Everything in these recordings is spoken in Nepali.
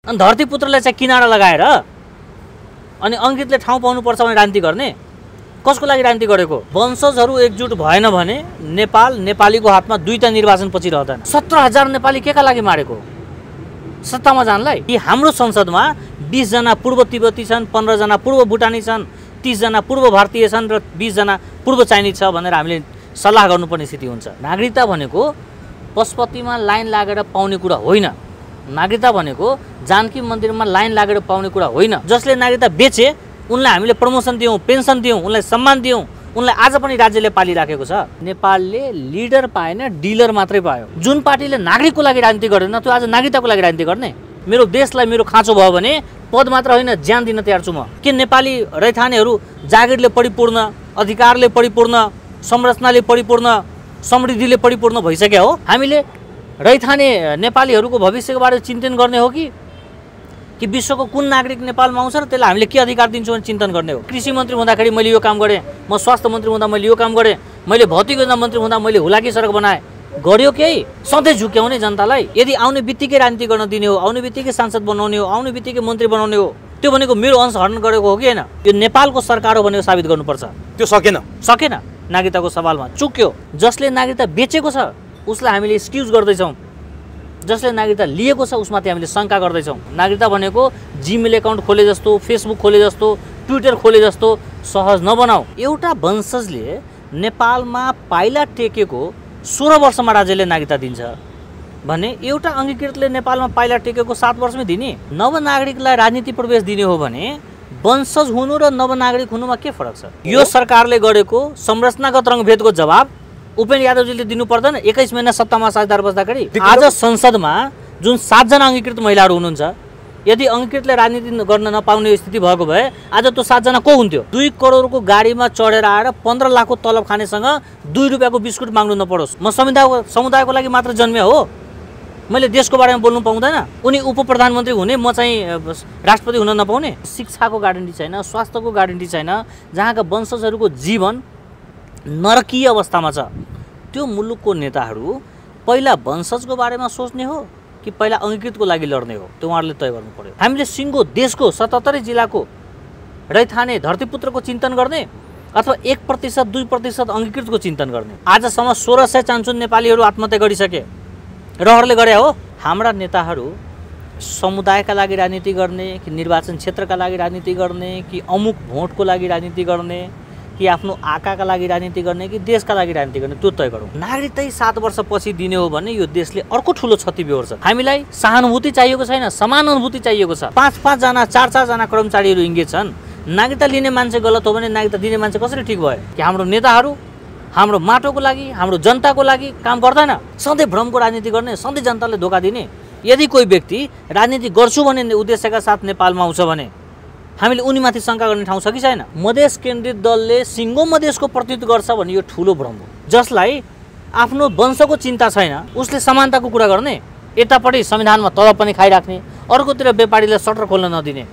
अनि धरतीपुत्रलाई चाहिँ किनारा लगाएर अनि अङ्कितले ठाउँ पाउनुपर्छ भने राजनीति गर्ने? कसको लागि राजनीति गरेको? वंशजहरू एकजुट भएन भने नेपालीको हातमा दुईटा निर्वाचन पछि रहँदैन। 17,000 नेपाली केका लागि मारेको? सत्तामा जानलाई? यी हाम्रो संसदमा 20 जना पूर्व तिब्बती छन्, 15 जना पूर्व भुटानी छन्, 30 जना पूर्व भारतीय छन् र 20 जना पूर्व चाइनिज छ भनेर हामीले सल्लाह गर्नुपर्ने स्थिति हुन्छ। नागरिकता भनेको पशुपतिमा लाइन लागेर पाउने कुरा होइन। नागरिकता भनेको जानकी मन्दिरमा लाइन लागेर पाउने कुरा होइन। जसले नागरिकता बेचे उनलाई हामीले प्रमोसन दियौँ, पेन्सन दियौँ, उनलाई सम्मान दियौँ, उनलाई आज पनि राज्यले पालिराखेको छ। नेपालले लिडर पाएन, डिलर मात्रै पायो। जुन पार्टीले नागरिकको लागि राजनीति गर्दैन त्यो आज नागरिकताको लागि राजनीति गर्ने? मेरो देशलाई मेरो खाँचो भयो भने पद मात्र होइन, ज्यान दिन तयार छु म। के नेपाली रैथानेहरू जागिरले परिपूर्ण, अधिकारले परिपूर्ण, संरचनाले परिपूर्ण, समृद्धिले परिपूर्ण भइसक्यो हो? हामीले रैथाने नेपालीहरूको भविष्यको बारे चिन्तन गर्ने हो कि विश्वको कुन नागरिक नेपालमा आउँछ र त्यसलाई हामीले के अधिकार दिन्छौँ भने चिन्तन गर्ने हो? कृषि मन्त्री हुँदाखेरि मैले यो काम गरेँ, म स्वास्थ्य मन्त्री हुँदा मैले यो काम गरेँ, मैले भौतिक योजना मन्त्री हुँदा मैले हुलाकी सडक बनाएँ, गर्यो केही? सधैँ झुक्याउने जनतालाई? यदि आउने बित्तिकै राजनीति गर्न दिने हो, आउने बित्तिकै सांसद बनाउने हो, आउने बित्तिकै मन्त्री बनाउने हो, त्यो भनेको मेरो अंश हरण गरेको हो कि होइन? यो नेपालको सरकार हो भनेको साबित गर्नुपर्छ। त्यो सकेन नागरिकताको सवालमा चुक्यो। जसले नागरिकता बेचेको छ उसलाई हामीले एक्सक्युज गर्दैछौँ, जसले नागरिकता लिएको छ उसमाथि हामीले शङ्का गर्दैछौँ। नागरिकता भनेको जीमेल एकाउन्ट खोले जस्तो, फेसबुक खोले जस्तो, ट्विटर खोले जस्तो सहज नबनाऊ। एउटा वंशजले नेपालमा पाइला टेकेको 16 वर्षमा राज्यले नागरिकता दिन्छ भने एउटा अङ्गीकृतले नेपालमा पाइला टेकेको 7 वर्षमै दिने? नवनागरिकलाई राजनीति प्रवेश दिने हो भने वंशज हुनु र नवनागरिक हुनुमा के फरक छ? यो सरकारले गरेको संरचनागत रङ्गभेदको जवाब उपेन्द्र यादवजीले दिनु पर्दैन? 21 महिना सत्तामा साझेदार बस्दाखेरि आज संसदमा जुन 7 जना अङ्गीकृत महिलाहरू हुनुहुन्छ, यदि अङ्गीकृतले राजनीति गर्न नपाउने स्थिति भएको भए आज त्यो 7 जना को हुन्थ्यो? 2 करोडको गाडीमा चढेर आएर 15 लाखको तलब खानेसँग 2 रुपियाँको बिस्कुट माग्नु नपरोस्। म समुदायको लागि मात्र जन्मे हो, मैले देशको बारेमा बोल्नु पाउँदैन? उनी उप प्रधानमन्त्री हुने, म चाहिँ राष्ट्रपति हुन नपाउने? शिक्षाको ग्यारेन्टी छैन, स्वास्थ्यको ग्यारेन्टी छैन, जहाँका वंशजहरूको जीवन नरकीय अवस्थामा छ। त्यो मुलुकको नेताहरू पहिला वंशजको बारेमा सोच्ने हो कि पहिला अङ्गीकृतको लागि लड्ने हो? त्यो उहाँहरूले तय गर्नु पर्यो। हामीले सिङ्गो देशको 77 जिल्लाको रैथाने धरतीपुत्रको चिन्तन गर्ने अथवा 1% 2% अङ्गीकृतको चिन्तन गर्ने? आजसम्म 1600 चान्चुन नेपालीहरू आत्महत्या गरिसके, रहरले गरे हो। हाम्रा नेताहरू समुदायका लागि राजनीति गर्ने कि निर्वाचन क्षेत्रका लागि राजनीति गर्ने कि अमुक भोटको लागि राजनीति गर्ने कि आफ्नो आकाका लागि राजनीति गर्ने कि देशका लागि राजनीति गर्ने? त्यो तय गरौँ। नागरिकता 7 वर्षपछि दिने हो भने यो देशले अर्को ठुलो क्षति बेहोर्छ। हामीलाई सहानुभूति चाहिएको छैन, समानुभूति चाहिएको छ। 5-5 जना 4-4 जना कर्मचारीहरू इङ्गेज छन्। नागरिकता लिने मान्छे गलत हो भने नागरिकता दिने मान्छे कसरी ठिक भयो? कि हाम्रो नेताहरू हाम्रो माटोको लागि, हाम्रो जनताको लागि काम गर्दैन? सधैँ भ्रमको राजनीति गर्ने, सधैँ जनतालाई धोका दिने। यदि कोही व्यक्ति राजनीति गर्छु भन्ने उद्देश्यका साथ नेपालमा आउँछ भने हामीले उनीमाथि शङ्का गर्ने ठाउँ छ कि छैन? मधेस केन्द्रित दलले सिङ्गो मधेसको प्रतिनिधित्व गर्छ भने यो ठुलो भ्रम हो। जसलाई आफ्नो वंशको चिन्ता छैन उसले समानताको कुरा गर्ने? यतापट्टि संविधानमा तलब पनि खाइराख्ने, अर्कोतिर व्यापारीलाई सटर खोल्न नदिने,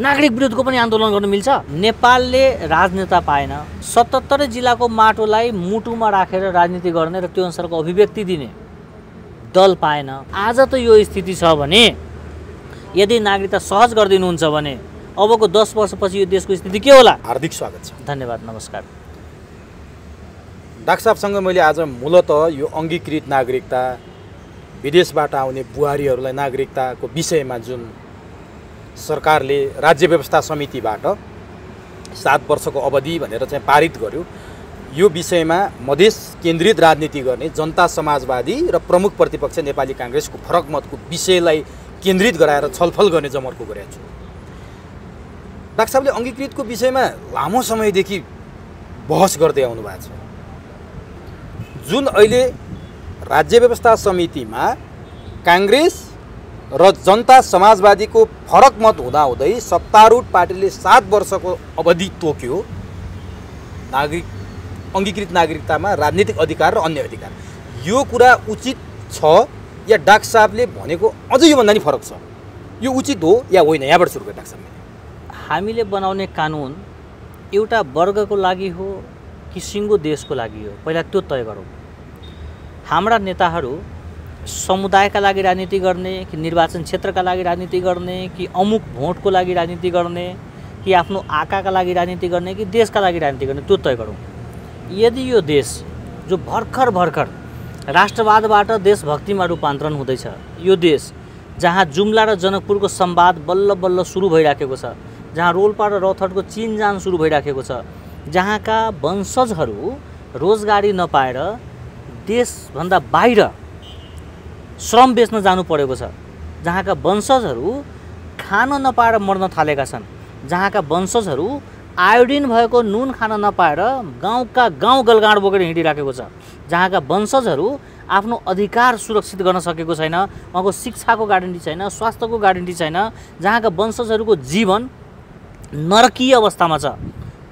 नागरिक विरुद्धको पनि आन्दोलन गर्न मिल्छ? नेपालले राजनेता पाएन, 77 जिल्लाको माटोलाई मुटुमा राखेर राजनीति गर्ने र त्यो अनुसारको अभिव्यक्ति दिने दल पाएन। आज त यो स्थिति छ भने यदि नागरिकता सहज गरिदिनुहुन्छ भने अबको 10 वर्षपछि यो देशको स्थिति के होला? हार्दिक स्वागत छ। धन्यवाद, नमस्कार। डाक्टर साहबसँग मैले आज मूलतः यो अङ्गीकृत नागरिकता, विदेशबाट आउने बुहारीहरूलाई नागरिकताको विषयमा जुन सरकारले राज्य व्यवस्था समितिबाट 7 वर्षको अवधि भनेर चाहिँ पारित गर्यो, यो विषयमा मधेस केन्द्रित राजनीति गर्ने जनता समाजवादी र प्रमुख प्रतिपक्ष नेपाली काङ्ग्रेसको फरक मतको विषयलाई केन्द्रित गराएर छलफल गर्ने जमर्को गरेको छु। डाक्टर साहबले अङ्गीकृतको विषयमा लामो समयदेखि बहस गर्दै आउनु भएको छ। जुन अहिले राज्य व्यवस्था समितिमा काङ्ग्रेस र जनता समाजवादीको फरक मत हुँदाहुँदै सत्तारूढ पार्टीले 7 वर्षको अवधि तोक्यो अङ्गीकृत नागरिकतामा राजनीतिक अधिकार र अन्य अधिकार, यो कुरा उचित छ या डाक्टर साहबले भनेको अझै योभन्दा नि फरक छ? यो उचित हो या होइन? यहाँबाट सुरु गरे डाक्टर साहब। हामीले बनाउने कानुन एउटा वर्गको लागि हो कि सिङ्गो देशको लागि हो? पहिला त्यो तय गरौँ। हाम्रा नेताहरू समुदायका लागि राजनीति गर्ने कि निर्वाचन क्षेत्रका लागि राजनीति गर्ने कि अमुक भोटको लागि राजनीति गर्ने कि आफ्नो आँखाका लागि राजनीति गर्ने कि देशका लागि राजनीति गर्ने त्यो तय गरौँ। यदि यो देश जो भर्खर भर्खर राष्ट्रवादबाट देशभक्तिमा रूपान्तरण हुँदैछ, यो देश जहाँ जुम्ला र जनकपुरको संवाद बल्ल बल्ल सुरु भइराखेको छ, जहाँ रोल्पा र रौतहटको चिनजान सुरु भइराखेको छ, जहाँका वंशजहरू रोजगारी नपाएर देशभन्दा बाहिर श्रम बेच्न जानु परेको छ, जहाँका वंशजहरू खान नपाएर मर्न थालेका छन्, जहाँका वंशजहरू आयोडिन भएको नुन खान नपाएर गाउँका गाउँ गलगाड बोकेर हिँडिराखेको छ, जहाँका वंशजहरू आफ्नो अधिकार सुरक्षित गर्न सकेको छैन, उहाँको शिक्षाको ग्यारेन्टी छैन, स्वास्थ्यको ग्यारेन्टी छैन, जहाँका वंशजहरूको जीवन नरकीय अवस्थामा छ,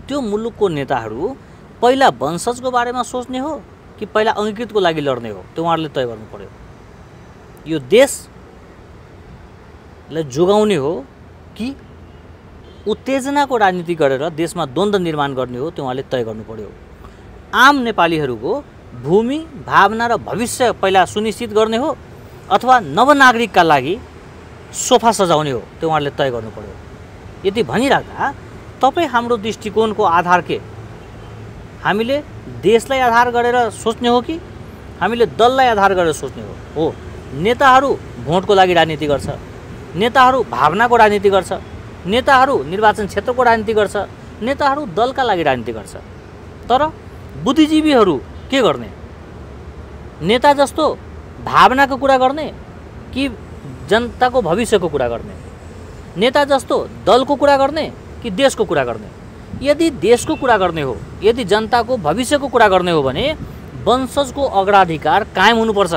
त्यो मुलुकको नेताहरू पहिला वंशजको बारेमा सोच्ने हो कि पहिला अङ्गीकृतको लागि लड्ने हो, त्यो उहाँहरूले तय गर्नु पर्यो। यो देशलाई जोगाउने हो कि उत्तेजनाको राजनीति गरेर देशमा द्वन्द्व निर्माण गर्ने हो, त्यो उहाँले तय गर्नु पर्यो। आम नेपालीहरूको भूमि, भावना र भविष्य पहिला सुनिश्चित गर्ने हो अथवा नवनागरिकका लागि सोफा सजाउने हो, त्यो उहाँले तय गर्नु पर्यो। यति भनिराख्दा तपाईँ हाम्रो दृष्टिकोणको आधार के? हामीले देशलाई आधार गरेर सोच्ने हो कि हामीले दललाई आधार गरेर सोच्ने हो? नेताहरू भोटको लागि राजनीति गर्छ, नेताहरू भावनाको राजनीति गर्छ, नेताहरू निर्वाचन क्षेत्रको राजनीति गर्छ, नेताहरू दलका लागि राजनीति गर्छ। तर बुद्धिजीवीहरू के गर्ने? नेता जस्तो भावनाको कुरा गर्ने कि जनताको भविष्यको कुरा गर्ने? नेता जस्तो दलको कुरा गर्ने कि देशको कुरा गर्ने? यदि देशको कुरा गर्ने हो, यदि जनताको भविष्यको कुरा गर्ने हो भने वंशजको अग्राधिकार कायम हुनुपर्छ,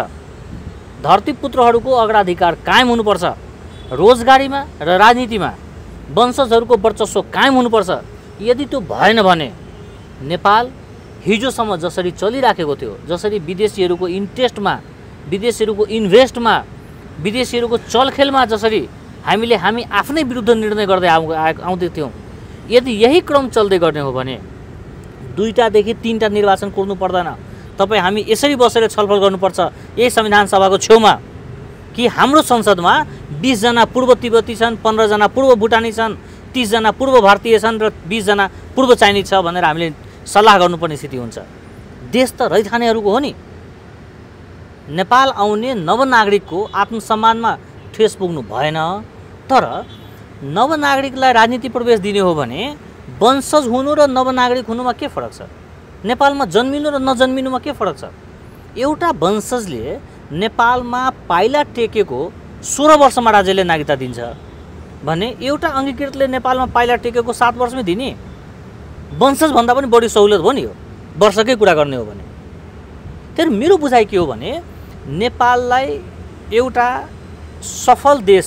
धरतीपुत्रहरूको अग्राधिकार कायम हुनुपर्छ, रोजगारीमा र राजनीतिमा वंशजहरूको वर्चस्व कायम हुनुपर्छ। यदि त्यो भएन भने नेपाल हिजोसम्म जसरी चलिराखेको थियो, जसरी विदेशीहरूको इन्ट्रेस्टमा, विदेशीहरूको इन्भेस्टमा, विदेशीहरूको चलखेलमा जसरी हामी आफ्नै विरुद्ध निर्णय गर्दै आउँदै थियौँ, यदि यही क्रम चल्दै गर्ने हो भने 2टादेखि 3टा निर्वाचन कुर्नु पर्दैन। तपाईँ हामी यसरी बसेर छलफल गर्नुपर्छ यही संविधान सभाको छेउमा कि हाम्रो संसदमा 20 जना पूर्व तिब्बती छन्, 15 जना पूर्व भुटानी छन्, 30 जना पूर्व भारतीय छन् र 20 जना पूर्व चाइनिज छ भनेर हामीले सल्लाह गर्नुपर्ने स्थिति हुन्छ। देश त रैथानेहरूको हो नि। नेपाल आउने नवनागरिकको आत्मसम्मानमा ठेस पुग्नु भएन। तर नवनागरिकलाई राजनीति प्रवेश दिने हो भने वंशज हुनु र नवनागरिक हुनुमा के फरक छ? नेपालमा जन्मिनु र नजन्मिनुमा के फरक छ? एउटा वंशजले नेपालमा पाइला टेकेको 16 वर्षमा राज्यले नागरिकता दिन्छ भने एउटा अङ्गीकृतले नेपालमा पाइला टेकेको 7 वर्षमै दिने? वंशजभन्दा पनि बढी सहुलियत हो नि यो, वर्षकै कुरा गर्ने हो भने। तर मेरो बुझाइ के हो भने नेपाललाई एउटा सफल देश,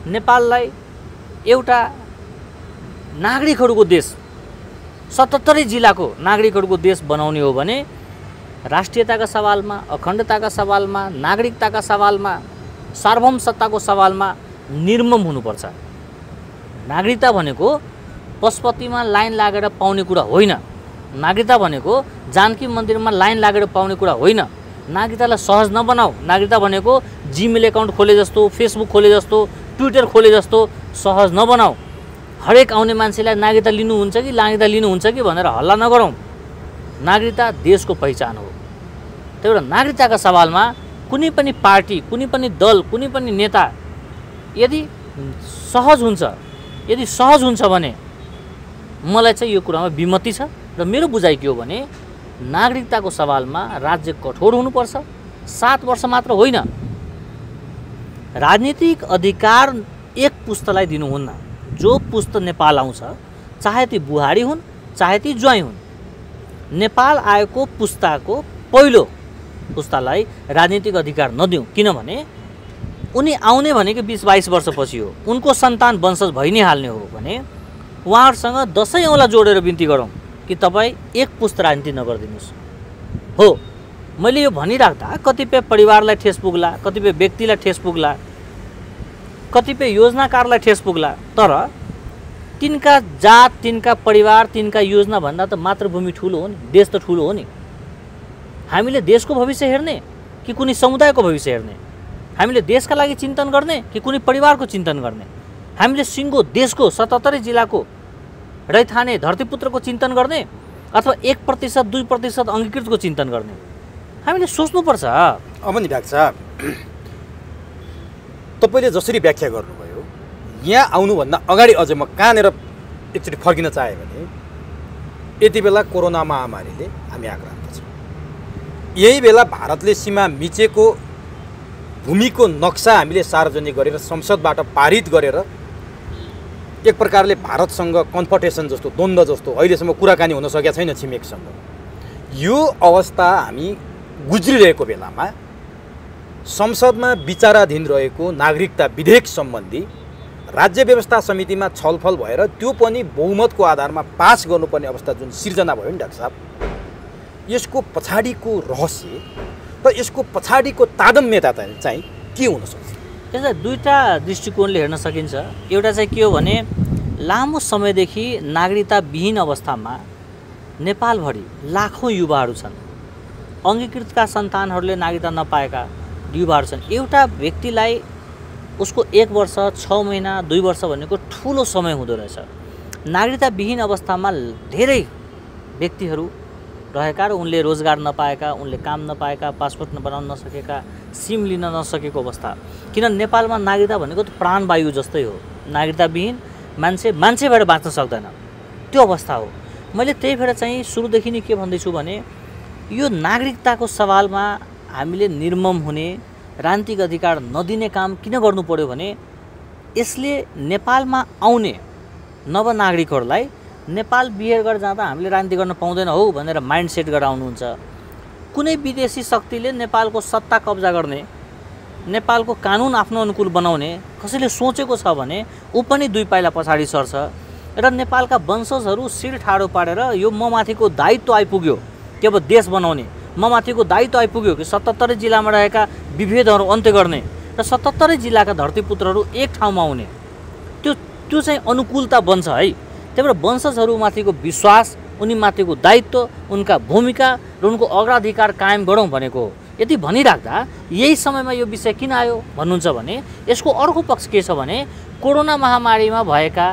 नेपाललाई एउटा नागरिकहरूको देश, 77 जिल्लाको नागरिकहरूको देश बनाउने हो भने राष्ट्रियताका सवालमा, अखण्डताका सवालमा, नागरिकताका सवालमा, सार्वभौम सत्ताको सवालमा निर्मम हुनुपर्छ। नागरिकता भनेको पशुपतिमा लाइन लागेर पाउने कुरा होइन। नागरिकता भनेको जानकी मन्दिरमा लाइन लागेर पाउने कुरा होइन। नागरिकतालाई सहज नबनाऊ। नागरिकता भनेको जीमेल एकाउन्ट खोले जस्तो, फेसबुक खोले जस्तो, ट्विटर खोले जस्तो सहज नबनाऊ। हरेक आउने मान्छेलाई नागरिकता लिनुहुन्छ कि नागरिकता लिनुहुन्छ कि भनेर हल्ला नगरौँ। नागरिकता देशको पहिचान हो। त्यही भएर नागरिकताका सवालमा कुनै पनि पार्टी, कुनै पनि दल, कुनै पनि नेता यदि सहज हुन्छ भने मलाई चाहिँ यो कुरामा विमति छ। र मेरो बुझाइ के हो भने नागरिकताको सवालमा राज्य कठोर हुनुपर्छ। 7 वर्ष मात्र होइन। राजनीतिक अधिकार एक पुस्तालाई दिनुहुन्न। जो पुस्त नेपाल आउँछ, चाहे ती बुहारी हुन् चाहे ती ज्वाइँ हुन्, नेपाल आएको पुस्ताको पहिलो पुस्तालाई राजनीतिक अधिकार नदिउँ। किनभने उनी आउने भनेको 20-22 वर्षपछि हो। उनको सन्तान वंशज भइ नै हाल्ने हो भने उहाँहरूसँग 10 औँला जोडेर बिन्ती गरौँ कि तपाईँ एक पुस्त राजनीति नगरिदिनुहोस्। हो, मैले यो भनिराख्दा कतिपय परिवारलाई ठेस पुग्ला, कतिपय व्यक्तिलाई ठेस पुग्ला, कतिपय योजनाकारलाई ठेस पुग्ला। तर तिनका जात, तिनका परिवार, तिनका योजना भन्दा त मातृभूमि ठुलो हो नि, देश त ठुलो हो नि। हामीले देशको भविष्य हेर्ने, कि कुनै समुदायको भविष्य हेर्ने? हामीले देशका लागि चिन्तन गर्ने कि कुनै परिवारको चिन्तन गर्ने? हामीले सिङ्गो देशको 77 जिल्लाको रैथाने धरतीपुत्रको चिन्तन गर्ने अथवा 1% 2% अङ्गीकृतको चिन्तन गर्ने? हामीले सोच्नुपर्छ। अब नि डाक्टर साहब, तपाईँले जसरी व्याख्या गर्नुभयो, यहाँ आउनुभन्दा अगाडि अझै म कहाँनिर एकचोटि फर्किन चाहेँ भने यति बेला कोरोना महामारीले हामी आक्रान्त छौँ। यही बेला भारतले सीमा मिचेको भूमिको नक्सा हामीले सार्वजनिक गरेर संसदबाट पारित गरेर एक प्रकारले भारतसँग कन्फ्रन्टेसन जस्तो, द्वन्द्व जस्तो अहिलेसम्म कुराकानी हुन सकेका छैन छिमेकसँग। यो अवस्था हामी गुज्रिरहेको बेलामा संसदमा विचाराधीन रहेको नागरिकता विधेयक सम्बन्धी राज्य व्यवस्था समितिमा छलफल भएर त्यो पनि बहुमतको आधारमा पास गर्नुपर्ने अवस्था जुन सिर्जना भयो नि डाक्टर साहब, यसको पछाडिको रहस्य र यसको पछाडिको तादम्यता चाहिँ के हुन सक्छ? यसलाई दुईटा दृष्टिकोणले हेर्न सकिन्छ। एउटा चाहिँ के हो भने लामो समयदेखि नागरिकताविहीन अवस्थामा नेपालभरि लाखौँ युवाहरू छन्। अङ्गीकृतका सन्तानहरूले नागरिकता नपाएका युवाहरू छन्। एउटा व्यक्तिलाई उसको 1 वर्ष 6 महिना 2 वर्ष भनेको ठुलो समय हुँदो रहेछ। नागरिकताविहीन अवस्थामा धेरै व्यक्तिहरू रहेका र उनले रोजगार नपाएका, उनले काम नपाएका, पासपोर्ट बनाउन नसकेका, सिम लिन नसकेको अवस्था। किन नेपालमा नागरिकता भनेको त प्राणवायु जस्तै हो। नागरिकताविहीन मान्छे भएर बाँच्न सक्दैन, त्यो अवस्था हो। मैले त्यही भएर चाहिँ सुरुदेखि नै के भन्दैछु भने यो नागरिकताको सवालमा हामीले निर्मम हुने, राजनीतिक अधिकार नदिने काम किन गर्नु पर्यो भने यसले नेपालमा आउने नवनागरिकहरूलाई नेपाल बिहेर गरेर जाँदा हामीले राजनीति गर्न पाउँदैन हो भनेर माइन्ड सेट गरेर आउनुहुन्छ। कुनै विदेशी शक्तिले नेपालको सत्ता कब्जा गर्ने, नेपालको कानुन आफ्नो अनुकूल बनाउने कसैले सोचेको छ भने ऊ पनि 2 पाइला पछाडि सर्छ र नेपालका वंशजहरू शिर ठाडो पारेर यो ममाथिको दायित्व आइपुग्यो कि अब देश बनाउने, ममाथिको दायित्व आइपुग्यो कि 77 जिल्लामा रहेका विभेदहरू अन्त्य गर्ने र 77 जिल्लाका धरतीपुत्रहरू एक ठाउँमा आउने, त्यो चाहिँ अनुकूलता बन्छ है। त्यही भएर वंशजहरूमाथिको विश्वास, उनीमाथिको दायित्व, उनका भूमिका र उनको अग्राधिकार कायम गरौँ भनेको हो। यति भनिराख्दा यही समयमा यो विषय किन आयो भन्नुहुन्छ भने यसको अर्को पक्ष के छ भने कोरोना महामारीमा भएका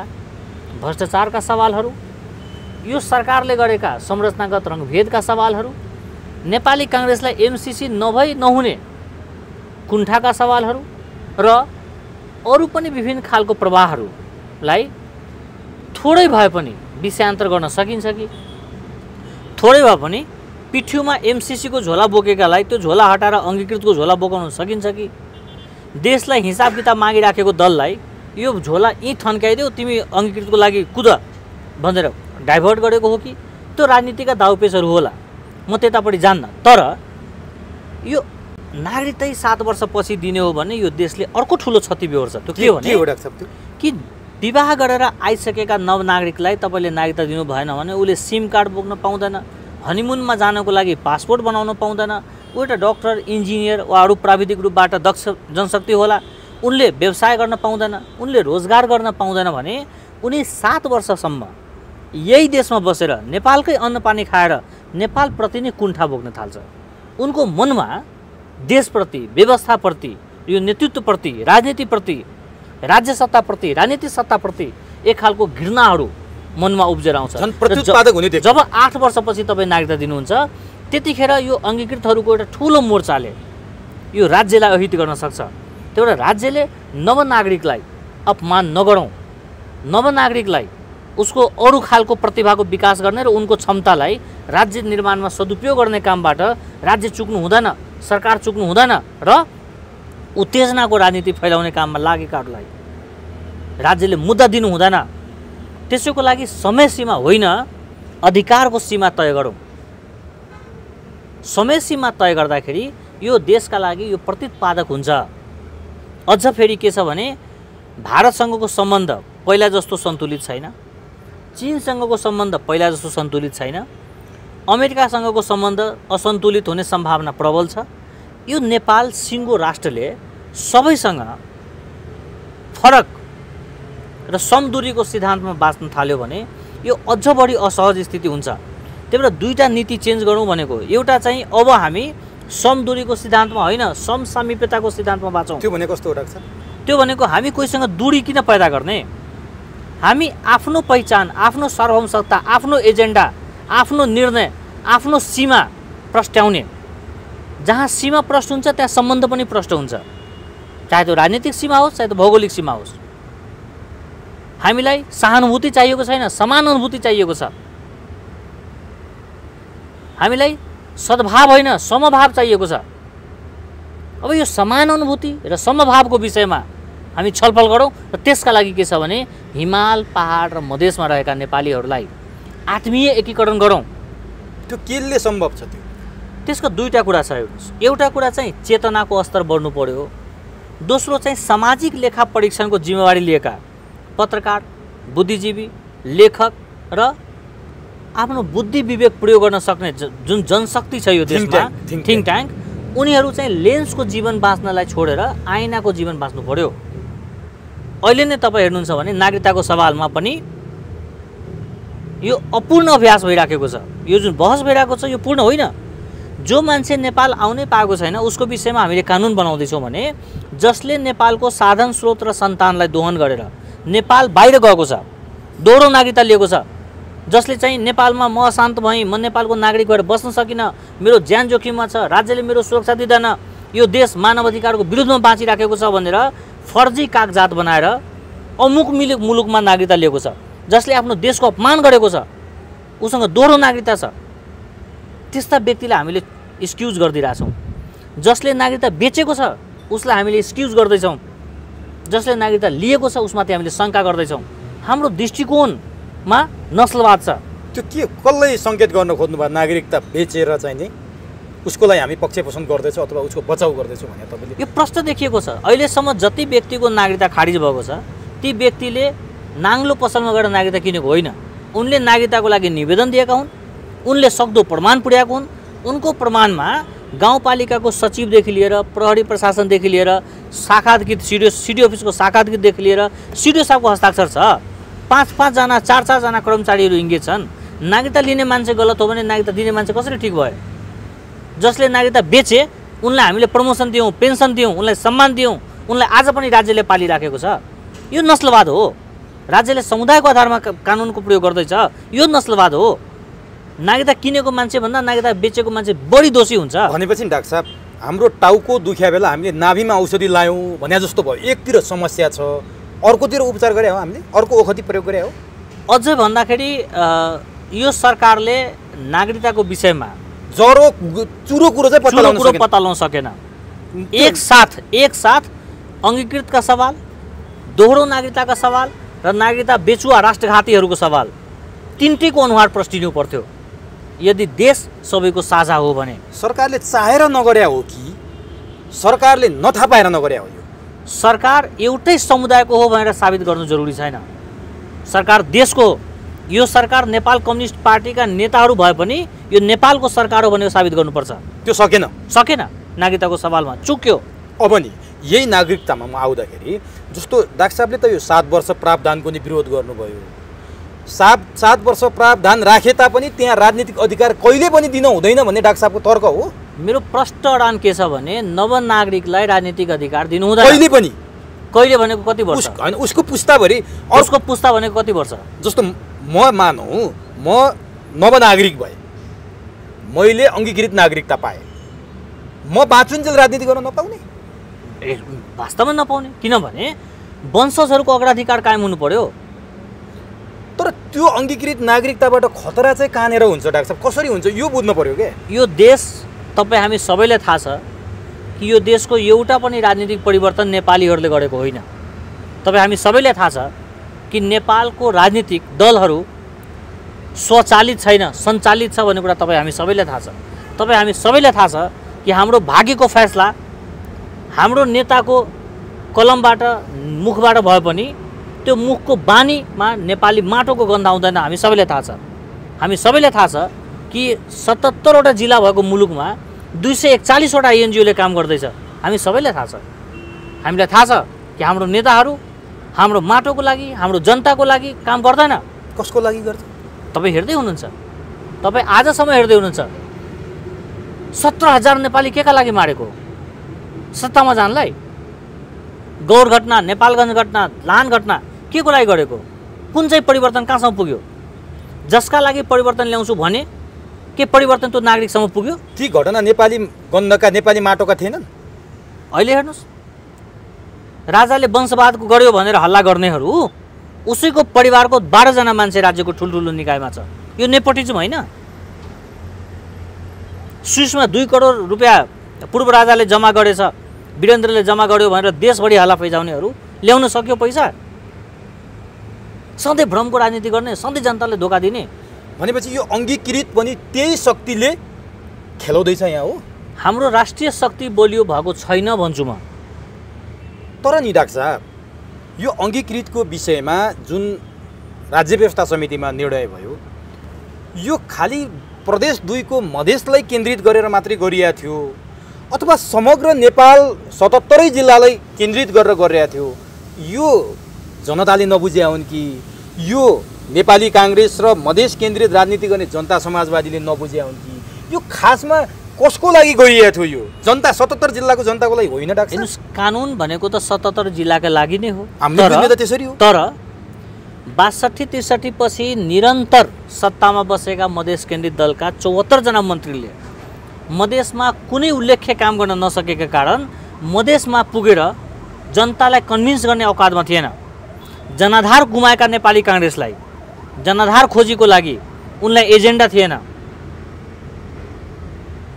भ्रष्टाचारका सवालहरू, यो सरकारले गरेका संरचनागत रङ्गभेदका सवालहरू, नेपाली काङ्ग्रेसलाई एमसिसी नहुने कुण्ठाका सवालहरू र अरू पनि विभिन्न खालको प्रवाहहरूलाई थोरै भए पनि विषयान्तर गर्न सकिन्छ कि? थोरै भए पनि पिठ्युमा एमसिसीको झोला बोकेकालाई त्यो झोला हटाएर अङ्गीकृतको झोला बोकाउन सकिन्छ कि? देशलाई हिसाब किताब मागिराखेको दललाई यो झोला यहीँ थन्काइदेऊ, तिमी अङ्गीकृतको लागि कुद भनेर डाइभर्ट गरेको हो कि? त्यो राजनीतिका दाउपेचहरू होला, म त्यतापट्टि जान्न। तर यो नागरिकतै 7 वर्षपछि दिने हो भने यो देशले अर्को ठुलो क्षति बेहोर्छ। त्यो के हो भने कि विवाह गरेर आइसकेका नवनागरिकलाई तपाईँले नागरिकता दिनु भएन भने उसले सिम कार्ड बोक्न पाउँदैन, हनीमुनमा जानको लागि पासपोर्ट बनाउन पाउँदैन, ऊ एउटा डक्टर, इन्जिनियर वा अरू प्राविधिक रूपबाट दक्ष जनशक्ति होला, उनले व्यवसाय गर्न पाउँदैन, उनले रोजगार गर्न पाउँदैन भने उनी 7 वर्षसम्म यही देशमा बसेर नेपालकै अन्नपानी खाएर नेपालप्रति नै कुण्ठा बोक्न थाल्छ। उनको मनमा देशप्रति, व्यवस्थाप्रति, यो नेतृत्वप्रति, राजनीतिप्रति, राज्य सत्ताप्रति, राजनीतिक सत्ताप्रति एक खालको घृणाहरू मनमा उब्जेर आउँछ। जब 8 वर्षपछि तपाईँ नागरिकता दिनुहुन्छ त्यतिखेर यो अङ्गीकृतहरूको एउटा ठुलो मोर्चाले यो राज्यलाई अहित गर्न सक्छ। त्यही भएर राज्यले नवनागरिकलाई अपमान नगरौँ, नवनागरिकलाई उसको अरू खालको प्रतिभाको विकास गर्ने र उनको क्षमतालाई राज्य निर्माणमा सदुपयोग गर्ने कामबाट राज्य चुक्नु हुँदैन, सरकार चुक्नु हुँदैन र उत्तेजनाको राजनीति फैलाउने काममा लागेकाहरूलाई राज्यले मुद्दा दिनु हुँदैन। त्यसैको लागि समय सीमा होइन, अधिकारको सीमा तय गरौँ। समय सीमा तय गर्दाखेरि यो देशका लागि यो प्रतिपादक हुन्छ। अझ फेरि के छ भने भारतसँगको सम्बन्ध पहिला जस्तो सन्तुलित छैन, चीनसँगको सम्बन्ध पहिला जस्तो सन्तुलित छैन, अमेरिकासँगको सम्बन्ध असन्तुलित हुने सम्भावना प्रबल छ। यो नेपाल सिङ्गो राष्ट्रले सबैसँग फरक र समदूरीको सिद्धान्तमा बाँच्न थाल्यो भने यो अझ बढी असहज स्थिति हुन्छ। त्यही भएर दुईटा नीति चेन्ज गरौँ भनेको, एउटा चाहिँ अब हामी समदूरीको सिद्धान्तमा होइन, समसामीप्यताको सिद्धान्तमा बाँचौँ। त्यो भनेको कस्तो हो डाक्टर साहब? त्यो भनेको हामी कोहीसँग दूरी किन पैदा गर्ने? हामी आफ्नो पहिचान, आफ्नो सार्वभौमसत्ता, आफ्नो एजेन्डा, आफ्नो निर्णय, आफ्नो सीमा प्रस्ट्याउने। जहाँ सीमा प्रष्ट हुन्छ त्यहाँ सम्बन्ध पनि प्रष्ट हुन्छ, चाहे त्यो राजनीतिक सीमा होस् चाहे त्यो भौगोलिक सीमा होस्। हामीलाई सहानुभूति चाहिएको छैन, समानुभूति चाहिएको छ। हामीलाई सद्भाव होइन समभाव चाहिएको छ। अब यो समान अनुभूति र समभावको विषयमा हामी छलफल गरौँ र त्यसका लागि के छ भने हिमाल, पहाड र मधेसमा रहेका नेपालीहरूलाई आत्मीय एकीकरण गरौँ। त्यो केले सम्भव छ? त्यसको दुईटा कुरा छ। हेर्नुहोस्, एउटा कुरा चाहिँ चेतनाको स्तर बढ्नु पर्यो, दोस्रो चाहिँ सामाजिक लेखा परीक्षणको जिम्मेवारी लिएका पत्रकार, बुद्धिजीवी, लेखक र आफ्नो बुद्धि विवेक प्रयोग गर्न सक्ने जुन जनशक्ति छ यो देशमा, थिङ्क ट्याङ्क, उनीहरू चाहिँ लेन्सको जीवन बाँच्नलाई छोडेर आइनाको जीवन बाँच्नु पर्यो। अहिले नै तपाईँ हेर्नुहुन्छ भने नागरिकताको सवालमा पनि यो अपूर्ण अभ्यास भइराखेको छ। यो जुन बहस भइरहेको छ यो पूर्ण होइन। जो मान्छे नेपाल आउनै पाएको छैन उसको विषयमा हामीले कानुन बनाउँदैछौँ भने जसले नेपालको साधन स्रोत र सन्तानलाई दोहन गरेर नेपाल बाहिर गएको छ, दोहोरो नागरिकता लिएको छ, जसले चाहिँ नेपालमा म अशान्त भएँ, म नेपालको नागरिक भएर बस्न सकिनँ, मेरो ज्यान जोखिममा छ, राज्यले मेरो सुरक्षा दिँदैन, यो देश मानव अधिकारको विरुद्धमा बाँचिराखेको छ भनेर फर्जी कागजात बनाएर अमुक मुलुकमा नागरिकता लिएको छ, जसले आफ्नो देशको अपमान गरेको छ, उसँग दोहोरो नागरिकता छ, त्यस्ता व्यक्तिलाई हामीले एक्सक्युज गरिदिरहेछौँ। जसले नागरिकता बेचेको छ उसलाई हामीले एक्सक्युज गर्दैछौँ, जसले नागरिकता लिएको छ उसमाथि हामीले शङ्का गर्दैछौँ। हाम्रो दृष्टिकोणमा नस्लवाद छ। त्यो के कसलाई सङ्केत गर्न खोज्नुभयो? नागरिकता बेचेर चाहिँ नि उसको लागि हामी पक्ष पोषण गर्दैछौँ अथवा उसको बचाउ गर्दैछौँ भने तपाईँले? यो प्रश्न देखिएको छ। अहिलेसम्म जति व्यक्तिको नागरिकता खारिज भएको छ ती व्यक्तिले नाङ्लो पसलमा गएर नागरिकता किनेको होइन। उनले नागरिकताको लागि निवेदन दिएका हुन्, उनले सक्दो प्रमाण पुर्याएको हुन्। उनको प्रमाणमा गाउँपालिकाको सचिवदेखि लिएर प्रहरी प्रशासनदेखि लिएर शाखाधिकृत सिडिओ अफिसको शाखाधिकृतदेखि लिएर सिडिओ साहबको हस्ताक्षर छ। 5-5 जना 4-4 जना कर्मचारीहरू इङ्गेज छन्। नागरिकता लिने मान्छे गलत हो भने नागरिकता दिने मान्छे कसरी ठिक भयो? जसले नागरिकता बेचे उनलाई हामीले प्रमोसन दियौँ, पेन्सन दियौँ, उनलाई सम्मान दियौँ, उनलाई आज पनि राज्यले पालिराखेको छ। यो नस्लवाद हो। राज्यले समुदायको आधारमा कानुनको प्रयोग गर्दैछ, यो नस्लवाद हो। नागरिकता किनेको मान्छे भन्दा नागरिकता बेचेको मान्छे बढी दोषी हुन्छ। भनेपछि डाक्टर साहब हाम्रो टाउको दुख्या बेला हामीले नाभिमा औषधि लायौँ भने जस्तो भयो। एकतिर समस्या छ, अर्कोतिर उपचार गरे हो, हामीले अर्को औषधि प्रयोग गरे हो। अझै भन्दाखेरि यो सरकारले नागरिकताको विषयमा जरो चुरो कुरो चाहिँ पत्ता लगाउन सकेन। एक साथ अङ्गीकृतका सवाल, दोहोरो नागरिकताका सवाल र नागरिकता बेचुवा राष्ट्रघातीहरूको सवाल तिनटैको अनुहार प्रष्टिनु पर्थ्यो यदि देश सबैको साझा हो भने। सरकारले चाहेर नगर्या हो कि सरकारले नथा पाएर नगर्या हो? यो सरकार एउटै समुदायको हो भनेर साबित गर्नु जरुरी छैन। सरकार देशको हो। यो सरकार नेपाल कम्युनिस्ट पार्टीका नेताहरू भए पनि यो नेपालको सरकार हो भनेर साबित गर्नुपर्छ। त्यो सकेन नागरिकताको सवालमा चुक्यो। अब नि यही नागरिकतामा म आउँदाखेरि जस्तो डाक्टर साहबले त यो 7 वर्ष प्रावधानको नि विरोध गर्नुभयो। 7 वर्ष प्रावधान राखे तापनि त्यहाँ राजनीतिक अधिकार कहिले पनि दिन हुँदैन भन्ने डाक्टर साहबको तर्क हो। मेरो प्रष्ट अडान के छ भने नवनागरिकलाई राजनीतिक अधिकार दिनु हुँदैन कहिले पनि। कहिले भनेको कति वर्ष? हैन, उसको पुस्ताभरि, उसको पुस्ता भनेको कति वर्ष? जस्तो म मानौँ म नवनागरिक भए, मैले अङ्गीकृत नागरिकता पाएँ, म बाँचुन्जेल राजनीति गर्न नपाउने? वास्तवमा नपाउने। किनभने वंशजहरूको अग्राधिकार कायम हुनु पर्यो। तर त्यो अङ्गीकृत नागरिकताबाट खतरा चाहिँ कहाँनिर हुन्छ डाक्टर साहब? कसरी हुन्छ यो बुझ्नु पर्यो क्या। यो देश तपाईँ हामी सबैलाई थाहा छ कि यो देशको एउटा पनि राजनीतिक परिवर्तन नेपालीहरूले गरेको होइन। तपाईँ हामी सबैलाई थाहा छ कि नेपालको राजनीतिक दलहरू स्वचालित छैन, सञ्चालित छ भन्ने कुरा तपाईँ हामी सबैलाई थाहा छ। तपाईँ हामी सबैलाई थाहा छ कि हाम्रो भाग्यको फैसला हाम्रो नेताको कलमबाट मुखबाट भए पनि त्यो मुखको बानीमा नेपाली माटोको गन्ध आउँदैन। हामी सबैलाई थाहा छ। हामी सबैलाई थाहा छ कि 77वटा जिल्ला भएको मुलुकमा 241वटा एनजिओले काम गर्दैछ। हामी सबैलाई थाहा छ। हामीलाई थाहा छ कि हाम्रो नेताहरू हाम्रो माटोको लागि, हाम्रो जनताको लागि काम गर्दैन। कसको लागि गर्छ? तपाईँ हेर्दै हुनुहुन्छ, तपाईँ आजसम्म हेर्दै हुनुहुन्छ। 17,000 नेपाली के का लागि मारेको सत्तामा जानलाई? गौर घटना, नेपालगञ्ज घटना, लान घटना के को लागि गरेको? कुन चाहिँ परिवर्तन कहाँसम्म पुग्यो? जसका लागि परिवर्तन ल्याउँछु भने के परिवर्तन त्यो नागरिकसम्म पुग्यो? ती घटना नेपाली गन्धका, नेपाली माटोका थिएनन्? अहिले हेर्नुहोस्, राजाले वंशवादको गर्यो भनेर हल्ला गर्नेहरू उसैको परिवारको 12 जना मान्छे राज्यको ठुल्ठुलो निकायमा छ। यो नेपोटिजम होइन? स्विसमा 2 करोड रुपियाँ पूर्व राजाले जम्मा गरेछ, वीरेन्द्रले जम्मा गर्यो भनेर देशभरि हल्ला फैजाउनेहरू ल्याउन सक्यो पैसा? सधैँ भ्रमको राजनीति गर्ने, सधैँ जनताले धोका दिने। भनेपछि यो अङ्गीकृत पनि त्यही शक्तिले खेलाउँदैछ यहाँ हो? हाम्रो राष्ट्रिय शक्ति बलियो भएको छैन भन्छु म। तर नि डाक्टर साहब, यो अङ्गीकृतको विषयमा जुन राज्य व्यवस्था समितिमा निर्णय भयो, यो खालि प्रदेश 2 को मधेसलाई केन्द्रित गरेर मात्रै गरिएको थियो अथवा समग्र नेपाल 77 जिल्लालाई केन्द्रित गरेर गरिरहेको थियो? यो जनताले नबुझे हुन् कि यो नेपाली काङ्ग्रेस र मधेस केन्द्रित राजनीति गर्ने जनता समाजवादीले नबुझे हुन् कि यो खासमा कसको लागि गरिएको थियो? यो जनता 77 जिल्लाको जनताको लागि होइन डाक्टर? हेर्नुहोस्, कानुन भनेको त 77 जिल्लाका लागि नै हो। हाम्रो बुझ्ने त त्यसरी हो। तर 62-63 पछि निरन्तर सत्तामा बसेका मधेस केन्द्रित दलका 74 जना मन्त्रीले मधेसमा कुनै उल्लेख्य काम गर्न नसकेका कारण मधेसमा पुगेर जनतालाई कन्भिन्स गर्ने औकातमा थिएन। जनाधार गुमाएका नेपाली काङ्ग्रेसलाई जनाधार खोजीको लागि उनलाई एजेन्डा थिएन।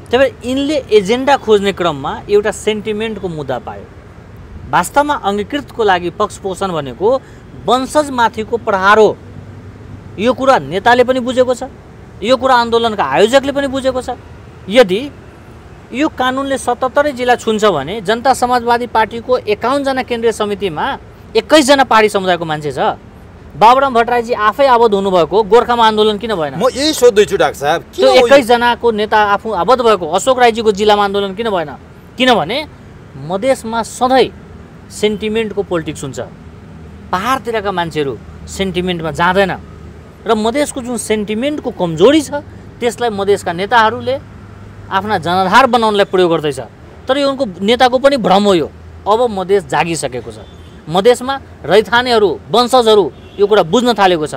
त्यही भएर यिनले एजेन्डा खोज्ने क्रममा एउटा सेन्टिमेन्टको मुद्दा पायो। वास्तवमा अङ्गीकृतको लागि पक्षपोषण भनेको वंशजमाथिको प्रहार हो। यो कुरा नेताले पनि बुझेको छ, यो कुरा आन्दोलनका आयोजकले पनि बुझेको छ। यदि यो कानुनले 77 जिल्ला छुन्छ भने जनता समाजवादी पार्टीको 51 जना केन्द्रीय समितिमा 21 जना पहाडी समुदायको मान्छे छ। बाबुराम भट्टराईजी आफै आबद्ध हुनुभएको गोर्खामा आन्दोलन किन भएन? म यही सोध्दैछु डाक्टर साहब, त्यो 21 जनाको नेता आफू आबद्ध भएको अशोक राईजीको जिल्लामा आन्दोलन किन भएन? किनभने मधेसमा सधैँ सेन्टिमेन्टको पोलिटिक्स हुन्छ। पहाडतिरका मान्छेहरू सेन्टिमेन्टमा जाँदैन र मधेसको जुन सेन्टिमेन्टको कमजोरी छ त्यसलाई मधेसका नेताहरूले आफ्ना जनाधार बनाउनलाई प्रयोग गर्दैछ। तर यो उनको नेताको पनि भ्रम हो। यो अब मधेस जागिसकेको छ। मधेसमा रैथानेहरू, वंशजहरू यो कुरा बुझ्न थालेको छ।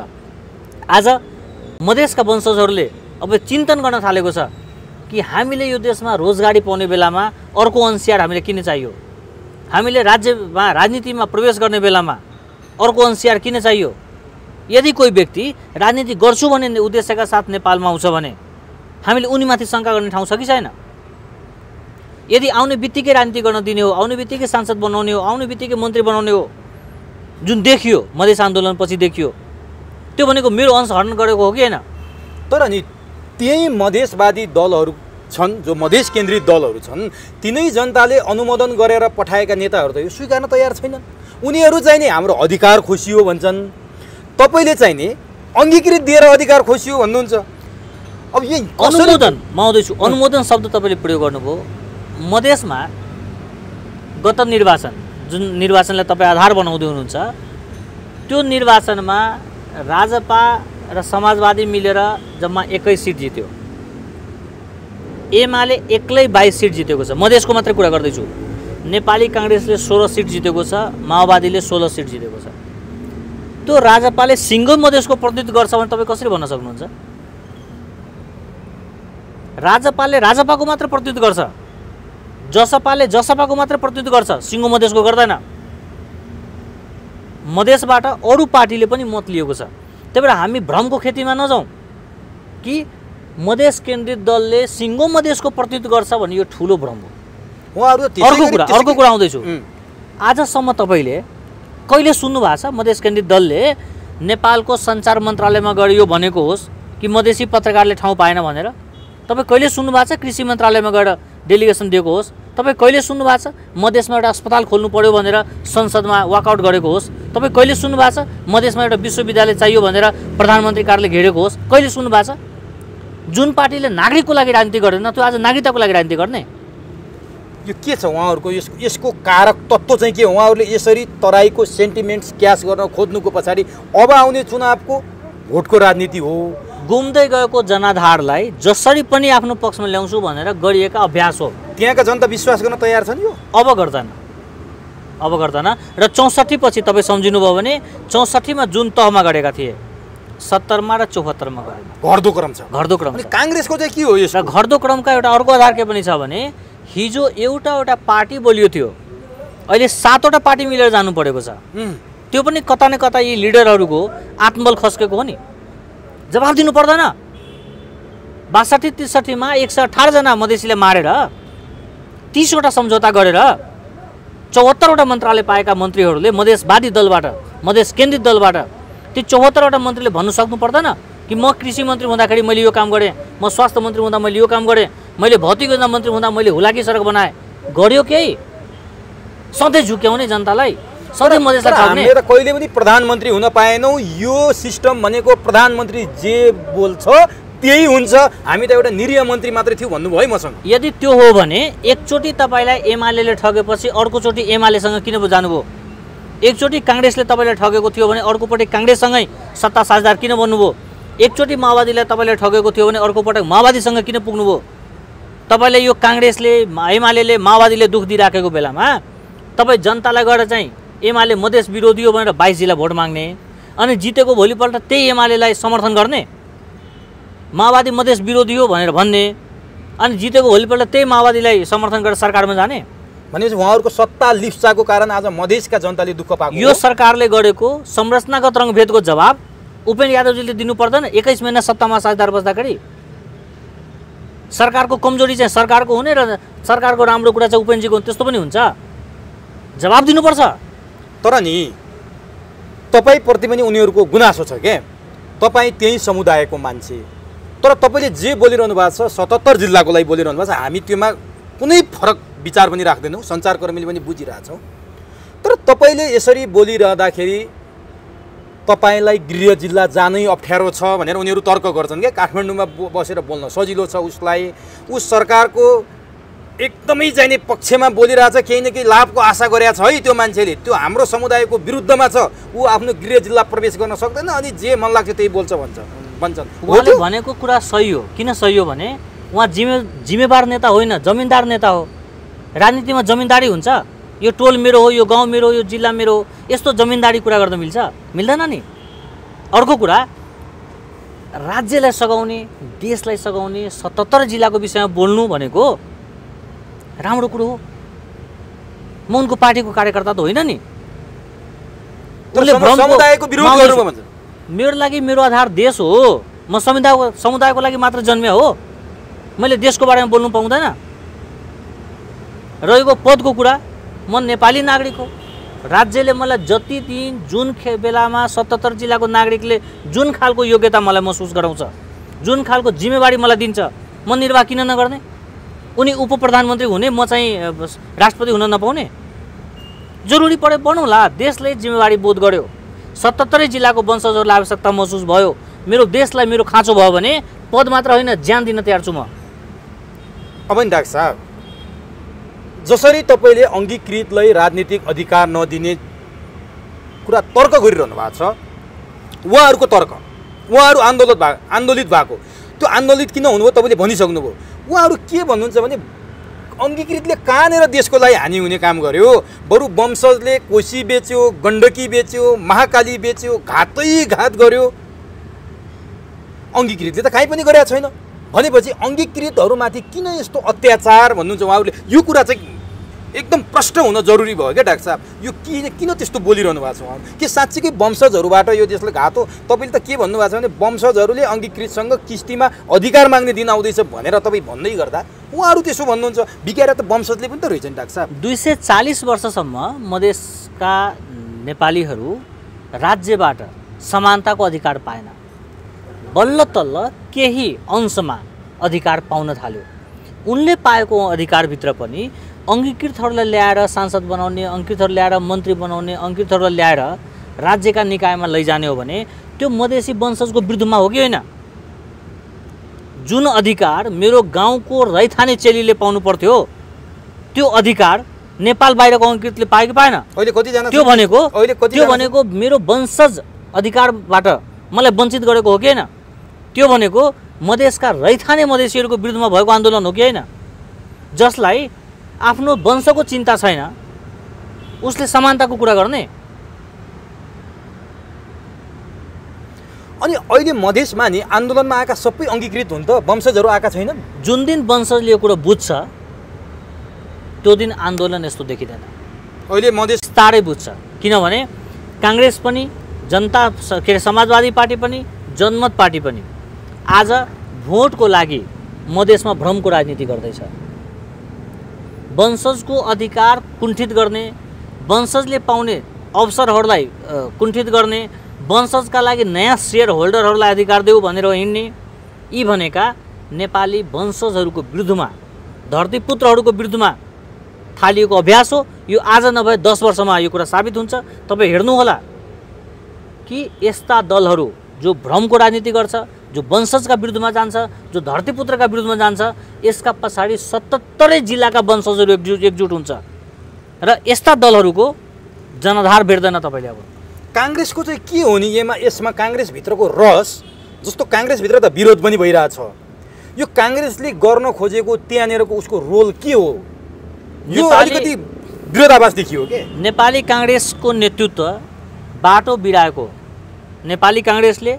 आज मधेसका वंशजहरूले अब चिन्तन गर्न थालेको छ कि हामीले यो देशमा रोजगारी पाउने बेलामा अर्को अंशियार हामीले किन चाहियो? हामीले राज्यमा राजनीतिमा प्रवेश गर्ने बेलामा अर्को अंशियार किन चाहियो? यदि कोही व्यक्ति राजनीति गर्छु भन्ने उद्देश्यका साथ नेपालमा आउँछ भने हामीले उनीमाथि शङ्का गर्ने ठाउँ छ कि छैन? यदि आउने बित्तिकै राजनीति गर्न दिने हो, आउने बित्तिकै सांसद बनाउने हो, आउने बित्तिकै मन्त्री बनाउने हो, जुन देखियो मधेस आन्दोलनपछि देखियो, त्यो भनेको मेरो अंश हरण गरेको हो कि होइन? तर नि त्यही मधेसवादी दलहरू छन्, जो मधेस केन्द्रित दलहरू छन्, तिनै जनताले अनुमोदन गरेर पठाएका नेताहरू त यो स्वीकार्न तयार छैनन्। उनीहरू चाहिँ नि हाम्रो अधिकार खोसियो भन्छन्, तपाईँले चाहिँ नि अङ्गीकृत दिएर अधिकार खोसियो भन्नुहुन्छ। अब यही अनुमोदन, म आउँदैछु, अनुमोदन शब्द तपाईँले प्रयोग गर्नुभयो। मधेसमा गत निर्वाचन, जुन निर्वाचनलाई तपाईँ आधार बनाउँदै हुनुहुन्छ, त्यो निर्वाचनमा राजपा र समाजवादी मिलेर जम्मा 21 सिट जित्यो। एमाले एक्लै 22 सिट जितेको छ। मधेसको मात्रै कुरा गर्दैछु। नेपाली काङ्ग्रेसले 16 सिट जितेको छ, माओवादीले 16 सिट जितेको छ। त्यो राजपाले सिङ्गल मधेसको प्रतिनिधित्व गर्छ भने तपाईँ कसरी भन्न सक्नुहुन्छ? राजपाले राजपाको मात्र प्रतिनिधित्व गर्छ, जसपाले जसपाको मात्र प्रतिनिधित्व गर्छ, सिङ्गो मधेसको गर्दैन। मधेसबाट अरू पार्टीले पनि मत लिएको छ। त्यही भएर हामी भ्रमको खेतीमा नजाउँ कि मधेस केन्द्रित दलले सिङ्गो मधेसको प्रतिनिधित्व गर्छ भने यो ठुलो भ्रम हो। अर्को कुरा आउँदैछु। आजसम्म तपाईँले कहिले सुन्नु भएको छ मधेस केन्द्रित दलले नेपालको सञ्चार मन्त्रालयमा गएर यो भनेको होस् कि मधेसी पत्रकारले ठाउँ पाएन भनेर? तपाईँ कहिले सुन्नु भएको छ कृषि मन्त्रालयमा गएर डेलिगेसन दिएको होस्? तपाईँ कहिले सुन्नु भएको छ मधेसमा एउटा अस्पताल खोल्नु पर्यो भनेर संसदमा वाकआउट गरेको होस्? तपाईँ कहिले सुन्नु भएको छ मधेसमा एउटा विश्वविद्यालय चाहियो भनेर प्रधानमन्त्री कार्यालय घेरेको होस्? कहिले सुन्नु भएको छ? जुन पार्टीले नागरिकको लागि राजनीति गर्दैन त्यो आज नागरिकताको लागि राजनीति गर्ने? यो के छ उहाँहरूको? यसको कारक तत्त्व चाहिँ के? उहाँहरूले यसरी तराईको सेन्टिमेन्ट्स क्यास गर्न खोज्नुको पछाडि अब आउने चुनावको भोटको राजनीति हो, गुम्दै गएको जनाधारलाई जसरी पनि आफ्नो पक्षमा ल्याउँछु भनेर गरिएका अभ्यास हो। त्यहाँका जनता विश्वास गर्न तयार छन् यो? अब गर्दैन र 64 पछि तपाईँ सम्झिनुभयो भने 64 जुन तहमा गरेका थिए 70 र 74 गरेन। घट्दो क्रम छ। काङ्ग्रेसको चाहिँ के हो यसो? र घट्दो क्रमका एउटा अर्को आधार के पनि छ भने हिजो एउटा पार्टी बलियो थियो, अहिले 7वटा पार्टी मिलेर जानु परेको छ। त्यो पनि कता न कता यी लिडरहरूको आत्मबल खस्केको हो नि। जवाफ दिनु पर्दैन। 62-63 मा 118 जना मधेसीले मारेर 30वटा सम्झौता गरेर 74वटा मन्त्रालय पाएका मन्त्रीहरूले मधेसवादी दलबाट, मधेस केन्द्रित दलबाट ती 74वटा मन्त्रीले भन्नु सक्नु पर्दैन कि म कृषि मन्त्री हुँदाखेरि मैले यो काम गरेँ, म स्वास्थ्य मन्त्री हुँदा मैले यो काम गरेँ, मैले भौतिक योजना मन्त्री हुँदा मैले हुलाकी सडक बनाएँ। गर्यो केही? सधैँ झुक्याउने जनतालाई, सधैँ मधेसलाई ठग्ने। हामीले त कहिले पनि प्रधानमन्त्री हुन पाएनौँ। यो सिस्टम भनेको प्रधानमन्त्री जे बोल्छ त्यही हुन्छ, हामी त एउटा निरीह मन्त्री मात्रै थियो भन्नुभयो है मसँग। यदि त्यो हो भने एकचोटि तपाईँलाई एमाले ठगेपछि अर्कोचोटि एमालेसँग किन जानुभयो? एकचोटि काङ्ग्रेसले तपाईँलाई ठगेको थियो भने अर्कोपटि काङ्ग्रेससँगै सत्ता साझेदार किन बन्नुभयो? एकचोटि माओवादीलाई तपाईँले ठगेको थियो भने अर्कोपटक माओवादीसँग किन पुग्नुभयो? तपाईँले यो काङ्ग्रेसले, एमाले, माओवादीले दुख दिइराखेको बेलामा तपाईँ जनतालाई गएर चाहिँ एमाले मधेस विरोधी हो भनेर 22 जिल्ला भोट माग्ने, अनि जितेको भोलिपल्ट त्यही एमालेलाई समर्थन गर्ने, माओवादी मधेस विरोधी हो भनेर भन्ने, अनि जितेको भोलिपल्ट त्यही माओवादीलाई समर्थन गरेर सरकारमा जाने। भनेपछि उहाँहरूको सत्ता लिप्साको कारण आज मधेसका जनताले दुःख पाएको। यो सरकारले गरेको संरचनागत रङभेदको जवाब उपेन्द्र यादवजीले दिनु पर्दैन? 21 महिना सत्तामा साझेदार बस्दाखेरि सरकारको कमजोरी चाहिँ सरकारको हुने र सरकारको राम्रो कुरा चाहिँ उपेन्द्रजीको, त्यस्तो पनि हुन्छ? जवाब दिनुपर्छ। तर नि तपाईँप्रति पनि उनीहरूको गुनासो छ के? तपाईँ त्यही समुदायको मान्छे, तर तपाईँले जे बोलिरहनु भएको छ 77 जिल्लाको लागि बोलिरहनु भएको छ। हामी त्योमा कुनै फरक विचार पनि राख्दैनौँ, सञ्चारकर्मीले पनि बुझिरहेछौँ। तर तपाईँले यसरी बोलिरहँदाखेरि तपाईँलाई गृह जिल्ला जानै अप्ठ्यारो छ भनेर उनीहरू तर्क गर्छन् क्या। काठमाडौँमा बसेर बोल्न सजिलो छ उसलाई, उस सरकारको एकदमै चाहिने पक्षमा बोलिरहेछ, केही न केही लाभको आशा गरेको छ है त्यो मान्छेले। त्यो हाम्रो समुदायको विरुद्धमा छ, ऊ आफ्नो गृह जिल्ला प्रवेश गर्न सक्दैन, अनि जे मन लाग्छ त्यही बोल्छ भन्छन्। उहाँले भनेको कुरा सही हो। किन सही हो भने उहाँ जिम्मेवार नेता होइन, जमिनदार नेता हो। राजनीतिमा जमिनदारी हुन्छ? यो टोल मेरो हो, यो गाउँ मेरो हो, यो जिल्ला मेरो हो, यस्तो जमिनदारी कुरा गर्न मिल्छ? मिल्दैन नि। अर्को कुरा, राज्यलाई सघाउने, देशलाई सघाउने 77 जिल्लाको विषयमा बोल्नु भनेको राम्रो कुरो हो। म उनको पार्टीको कार्यकर्ता त होइन नि। मेरो लागि मेरो आधार देश हो। म समुदायको लागि मात्र जन्मे हो। मैले देशको बारेमा बोल्नु पाउँदैन? रहेको पदको कुरा, म नेपाली नागरिक हो। राज्यले मलाई जति दिन जुन बेलामा 77 जिल्लाको नागरिकले जुन खालको योग्यता मलाई महसुस गराउँछ, जुन खालको जिम्मेवारी मलाई दिन्छ, म निर्वाह किन नगर्ने? उनी उप प्रधानमन्त्री हुने, म चाहिँ राष्ट्रपति हुन नपाउने? जरुरी परे बनौँला। देशले जिम्मेवारी बोध गर्यो, 77 जिल्लाको वंशजहरूलाई आवश्यकता महसुस भयो, मेरो देशलाई मेरो खाँचो भयो भने पद मात्र होइन ज्यान दिन तयार छु म। अब नि डाक्टर साहब, जसरी तपाईँले अङ्गीकृतलाई राजनीतिक अधिकार नदिने कुरा तर्क गरिरहनु भएको छ, उहाँहरूको तर्क, उहाँहरू आन्दोलित भएको, त्यो आन्दोलित किन हुनुभयो तपाईँले भनिसक्नुभयो। उहाँहरू के भन्नुहुन्छ भने अङ्गीकृतले कहाँनिर देशको लागि हानि हुने काम गर्यो, बरु वंशजले कोशी बेच्यो, गण्डकी बेच्यो, महाकाली बेच्यो, घात गर्यो। अङ्गीकृतले त काहीँ पनि गरेको छैन भनेपछि अङ्गीकृतहरूमाथि किन यस्तो अत्याचार भन्नुहुन्छ उहाँहरूले? यो कुरा चाहिँ एकदम प्रष्ट हुन जरुरी भयो क्या डाक्टर साहब। यो किन त्यस्तो बोलिरहनु भएको छ उहाँ? के साँच्चीकै वंशजहरूबाट यो देशलाई घात हो? तपाईँले त के भन्नुभएको छ भने वंशजहरूले अङ्गीकृतसँग किस्तीमा अधिकार माग्ने दिन आउँदैछ भनेर तपाईँ भन्दै गर्दा उहाँहरू त्यसो भन्नुहुन्छ। बिगाएर त वंशजले पनि त रहेछ नि डाक्टर साहब। 240 वर्षसम्म मधेसका नेपालीहरू राज्यबाट समानताको अधिकार पाएन। बल्ल तल्ल केही अंशमा अधिकार पाउन थाल्यो। उनले पाएको अधिकारभित्र पनि अङ्गीकृतहरूलाई ल्याएर सांसद बनाउने, अङ्गीकृतहरू ल्याएर मन्त्री बनाउने, अङ्गीकृतहरूलाई ल्याएर राज्यका निकायमा लैजाने हो भने त्यो मधेसी वंशजको विरुद्धमा हो कि होइन? जुन अधिकार मेरो गाउँको रैथाने चेलीले पाउनु पर्थ्यो त्यो अधिकार नेपाल बाहिरको अङ्गीकृतले पायो कि पाएन? त्यो भनेको मेरो वंशज अधिकारबाट मलाई वञ्चित गरेको हो कि होइन? त्यो भनेको मधेसका रैथाने मधेसीहरूको विरुद्धमा भएको आन्दोलन हो कि होइन? जसलाई आफ्नो वंशको चिन्ता छैन उसले समानताको कुरा गर्ने। अनि अहिले मधेसमा नि आन्दोलनमा आएका सबै अङ्गीकृत हुन् त, वंशजहरू आएका छैनन्। जुन दिन वंशजले यो कुरो बुझ्छ त्यो दिन आन्दोलन यस्तो देखिँदैन। अहिले मधेस तारै बुझ्छ, किनभने काङ्ग्रेस पनि, जनता के अरे समाजवादी पार्टी पनि, जनमत पार्टी पनि आज भोटको लागि मधेसमा भ्रमको राजनीति गर्दैछ। वंशजको अधिकार कुण्ठित गर्ने, वंशजले पाउने अवसरहरूलाई कुण्ठित गर्ने, वंशजका लागि नयाँ सेयर होल्डरहरूलाई अधिकार देऊ भनेर हिँड्ने, यी भनेका नेपाली वंशजहरूको विरुद्धमा, धरतीपुत्रहरूको विरुद्धमा थालिएको अभ्यास हो। यो आज नभए 10 वर्षमा यो कुरा साबित हुन्छ। तपाईँ हेर्नुहोला कि यस्ता दलहरू जो भ्रमको राजनीति गर्छ, जो वंशजका विरुद्धमा जान्छ, जो धरतीपुत्रका विरुद्धमा जान्छ, यसका पछाडि 77 जिल्लाका वंशजहरू एकजुट हुन्छ र यस्ता दलहरूको जनाधार भेट्दैन तपाईँले। अब काङ्ग्रेसको चाहिँ के हो नि यसमा काङ्ग्रेसभित्रको रस, जस्तो काङ्ग्रेसभित्र त विरोध पनि भइरहेछ, यो काङ्ग्रेसले गर्न खोजेको त्यहाँनिरको उसको रोल के हो? यो अलिकति विरोधाभास देखियो के? नेपाली काङ्ग्रेसको नेतृत्व बाटो बिराएको नेपाली काङ्ग्रेसले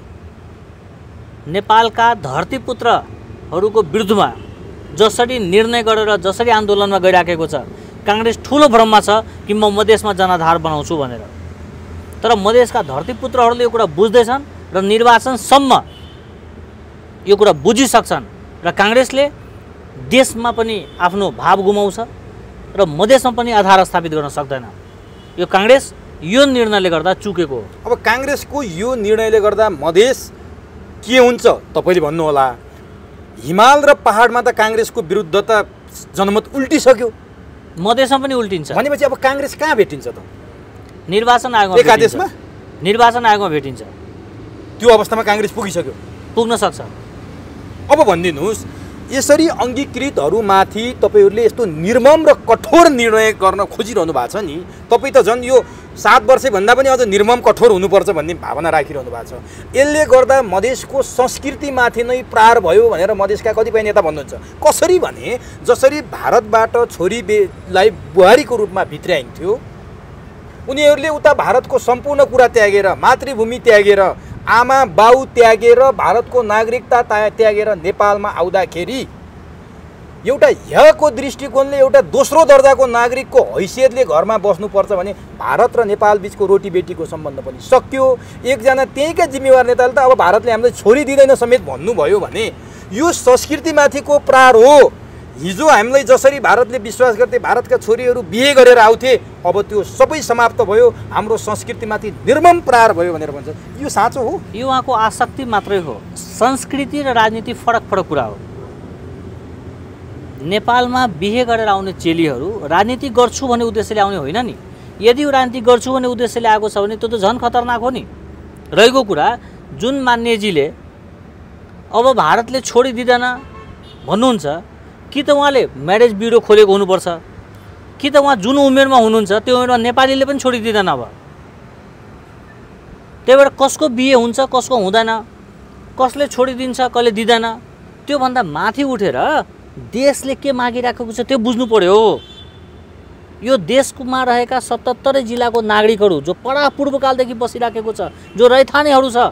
नेपालका धरतीपुत्रहरूको विरुद्धमा जसरी निर्णय गरेर जसरी आन्दोलनमा गइराखेको छ, काङ्ग्रेस ठुलो भ्रममा छ कि म मधेसमा जनाधार बनाउँछु भनेर। तर मधेसका धरतीपुत्रहरूले यो कुरा बुझ्दैछन् र निर्वाचनसम्म यो कुरा बुझिसक्छन् र काङ्ग्रेसले देशमा पनि आफ्नो भाव गुमाउँछ र मधेसमा पनि आधार स्थापित गर्न सक्दैन। यो काङ्ग्रेस यो निर्णयले गर्दा चुकेको हो। अब काङ्ग्रेसको यो निर्णयले गर्दा मधेस के हुन्छ तपाईँले भन्नुहोला। हिमाल र पहाडमा त काङ्ग्रेसको विरुद्धता जनमत उल्टिसक्यो, मधेसमा पनि उल्टिन्छ भनेपछि अब काङ्ग्रेस कहाँ भेटिन्छ त? निर्वाचन आयोगमा, एकादेशमा निर्वाचन आयोगमा भेटिन्छ। त्यो अवस्थामा काङ्ग्रेस पुगिसक्यो, पुग्न सक्छ। अब भनिदिनुहोस्, यसरी अङ्गीकृतहरूमाथि तपाईँहरूले यस्तो निर्मम र कठोर निर्णय गर्न खोजिरहनु भएको छ नि, तपाईँ त झन् यो 7 वर्षभन्दा पनि अझ निर्मम कठोर हुनुपर्छ भन्ने भावना राखिरहनु भएको छ। यसले गर्दा मधेसको संस्कृतिमाथि नै प्रहार भयो भनेर मधेसका कतिपय नेता भन्नुहुन्छ। कसरी भने, जसरी भारतबाट छोरीलाई बुहारीको रूपमा भित्र्याइन्थ्यो, उनीहरूले उता भारतको सम्पूर्ण कुरा त्यागेर, मातृभूमि त्यागेर, आमा बाउ त्यागेर, भारतको नागरिकता त्यागेर नेपालमा आउँदाखेरि एउटा यहाँको दृष्टिकोणले एउटा दोस्रो दर्जाको नागरिकको हैसियतले घरमा बस्नुपर्छ भने भारत र नेपाल बिचको रोटीबेटीको सम्बन्ध पनि सक्यो। एकजना त्यहीँका जिम्मेवार नेताले त अब भारतले हामीलाई छोरी दिँदैन समेत भन्नुभयो भने यो संस्कृतिमाथिको प्रहार हो। हिजो हामीलाई जसरी भारतले विश्वास गर्थे भारतका छोरीहरू बिहे गरेर आउँथे, अब त्यो सबै समाप्त भयो, हाम्रो संस्कृतिमाथि निर्मम प्रहार भयो भनेर भन्छ। यो साँचो हो? यो उहाँको आसक्ति मात्रै हो। संस्कृति र राजनीति फरक फरक कुरा हो। नेपालमा बिहे गरेर आउने चेलीहरू राजनीति गर्छु भन्ने उद्देश्यले आउने होइन नि। यदि यो राजनीति गर्छु भन्ने उद्देश्यले आएको छ भने त्यो त झन् खतरनाक हो नि। रहेको कुरा, जुन मान्यजीले अब भारतले छोडिदिँदैन भन्नुहुन्छ, कि त उहाँले म्यारेज ब्युरो खोलेको हुनुपर्छ, कि त उहाँ जुन उमेरमा हुनुहुन्छ त्यो उमेरमा नेपालीले पनि छोडिदिँदैन। अब त्यही भएर कसको बिहे हुन्छ कसको हुँदैन, कसले छोडिदिन्छ कसले दिँदैन, त्योभन्दा माथि उठेर देशले के मागिराखेको छ त्यो बुझ्नु पर्यो। यो देशमा रहेका 77 जिल्लाको नागरिकहरू जो परापूर्वकालदेखि बसिराखेको छ, जो रैथानेहरू छ,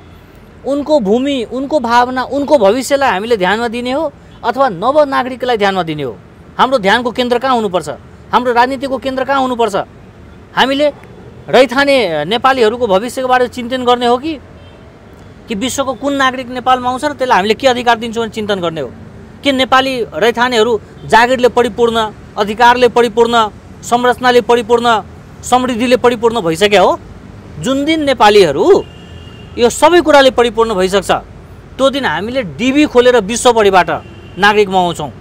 उनको भूमि, उनको भावना, उनको भविष्यलाई हामीले ध्यानमा दिने हो अथवा नव नागरिकलाई ध्यानमा दिने हो? हाम्रो ध्यानको केन्द्र कहाँ हुनुपर्छ? हाम्रो राजनीतिको केन्द्र कहाँ हुनुपर्छ? हामीले रैथाने नेपालीहरूको भविष्यको बारेमा चिन्तन गर्ने हो कि विश्वको कुन नागरिक नेपालमा आउँछ र त्यसलाई हामीले के अधिकार दिन्छौँ भने चिन्तन गर्ने हो? कि नेपाली रैथानेहरू जागिरले परिपूर्ण, अधिकारले परिपूर्ण, संरचनाले परिपूर्ण, समृद्धिले परिपूर्ण भइसक्यो हो? जुन दिन नेपालीहरू यो सबै कुराले परिपूर्ण भइसक्छ त्यो दिन हामीले डिबी खोलेर विश्वभरिबाट नागरिक मगाउँछौँ।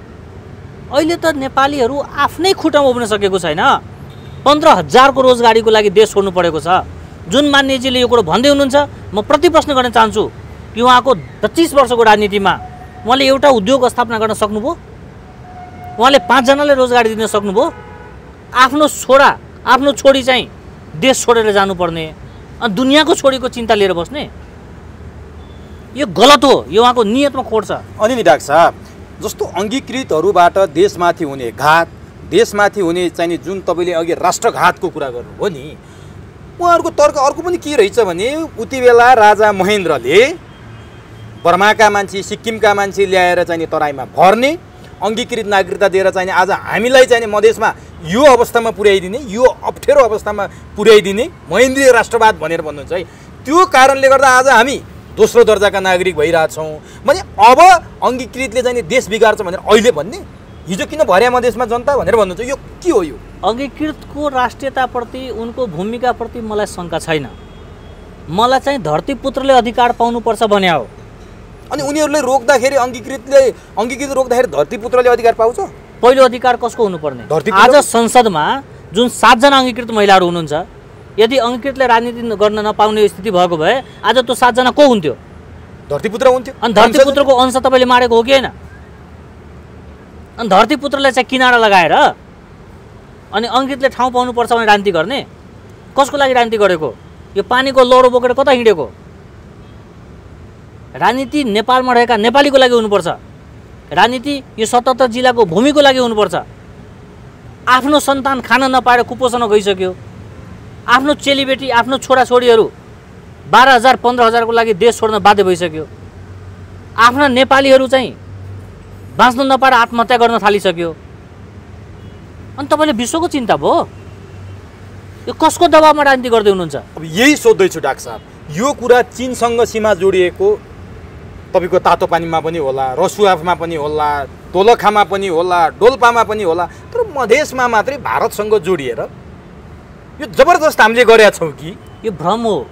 अहिले त नेपालीहरू आफ्नै खुट्टामा उभिन सकेको छैन। 15,000 को रोजगारीको लागि देश छोड्नु परेको छ। जुन मान्यजीले यो कुरो भन्दै हुनुहुन्छ, म प्रति प्रश्न गर्न चाहन्छु कि उहाँको 25 वर्षको राजनीतिमा उहाँले एउटा उद्योग स्थापना गर्न सक्नुभयो? उहाँले 5 जनालाई रोजगारी दिन सक्नुभयो? आफ्नो छोरा, आफ्नो छोरी चाहिँ देश छोडेर जानुपर्ने अनि दुनियाँको छोरीको चिन्ता लिएर बस्ने? यो गलत हो, यो उहाँको नियतमा खोट छ। अनि नि डाक्टर साहब, जस्तो अङ्गीकृतहरूबाट देशमाथि हुने घात, देशमाथि हुने चाहिँ नि जुन तपाईँले अघि राष्ट्रघातको कुरा गर्नुभयो नि, उहाँहरूको तर्क अर्को पनि के रहेछ भने उति बेला राजा महेन्द्रले बर्माका मान्छे, सिक्किमका मान्छे ल्याएर चाहिँ नि तराईमा भर्ने, अङ्गीकृत नागरिकता दिएर चाहिँ आज हामीलाई चाहिँ मधेसमा यो अवस्थामा पुर्याइदिने, यो अप्ठ्यारो अवस्थामा पुर्याइदिने महेन्द्रीय राष्ट्रवाद भनेर भन्नुहुन्छ है। त्यो कारणले गर्दा आज हामी दोस्रो दर्जाका नागरिक भइरहेछौँ भने अब अङ्गीकृतले चाहिँ देश बिगार्छ भनेर अहिले भन्ने, हिजो किन भर्या मधेसमा जनता भनेर भन्नुहुन्छ, यो के हो? यो अङ्गीकृतको राष्ट्रियताप्रति उनको भूमिकाप्रति मलाई शङ्का छैन। मलाई चाहिँ धरतीपुत्रले अधिकार पाउनुपर्छ भने हो। अनि उनीहरूले रोक्दाखेरि अङ्गीकृत रोक्दाखेरि धरतीपुत्रले अधिकार पाउँछ? पहिलो अधिकार कसको हुनुपर्ने? आज संसदमा जुन 7 जना अङ्गीकृत महिलाहरू हुनुहुन्छ, यदि अङ्गीकृतले राजनीति गर्न नपाउने स्थिति भएको भए आज त्यो 7 जना को हुन्थ्यो? धरतीपुत्र हुन्थ्यो। अनि धरतीपुत्रको अंश तपाईँले मारेको हो कि होइन? अनि धरतीपुत्रलाई चाहिँ किनारा लगाएर अनि अङ्गीकृतले ठाउँ पाउनुपर्छ भने राजनीति गर्ने? कसको लागि राजनीति गरेको? यो पानीको लौरो बोकेर कता हिँडेको? राजनीति नेपालमा रहेका नेपालीको लागि हुनुपर्छ। राजनीति यो 77 जिल्लाको भूमिको लागि हुनुपर्छ। आफ्नो सन्तान खान नपाएर कुपोषणमा गइसक्यो, आफ्नो चेलीबेटी, आफ्नो छोराछोरीहरू 12,000 15,000 को लागि देश छोड्न बाध्य भइसक्यो। आफ्ना नेपालीहरू चाहिँ बाँच्न नपाएर आत्महत्या गर्न थालिसक्यो। अनि तपाईँले विश्वको चिन्ता भयो? यो कसको दबावमा राजनीति गर्दै हुनुहुन्छ? अब यही सोध्दैछु डाक्टर साहब, यो कुरा चीनसँग सीमा जोडिएको तपाईँको तातो पानीमा पनि होला, रसुआफमा पनि होला, दोलखामा पनि होला, डोल्पामा पनि होला, तर मधेसमा मात्रै भारतसँग जोडिएर यो जबरजस्त हामीले गरेका छौँ कि? यो भ्रम हो।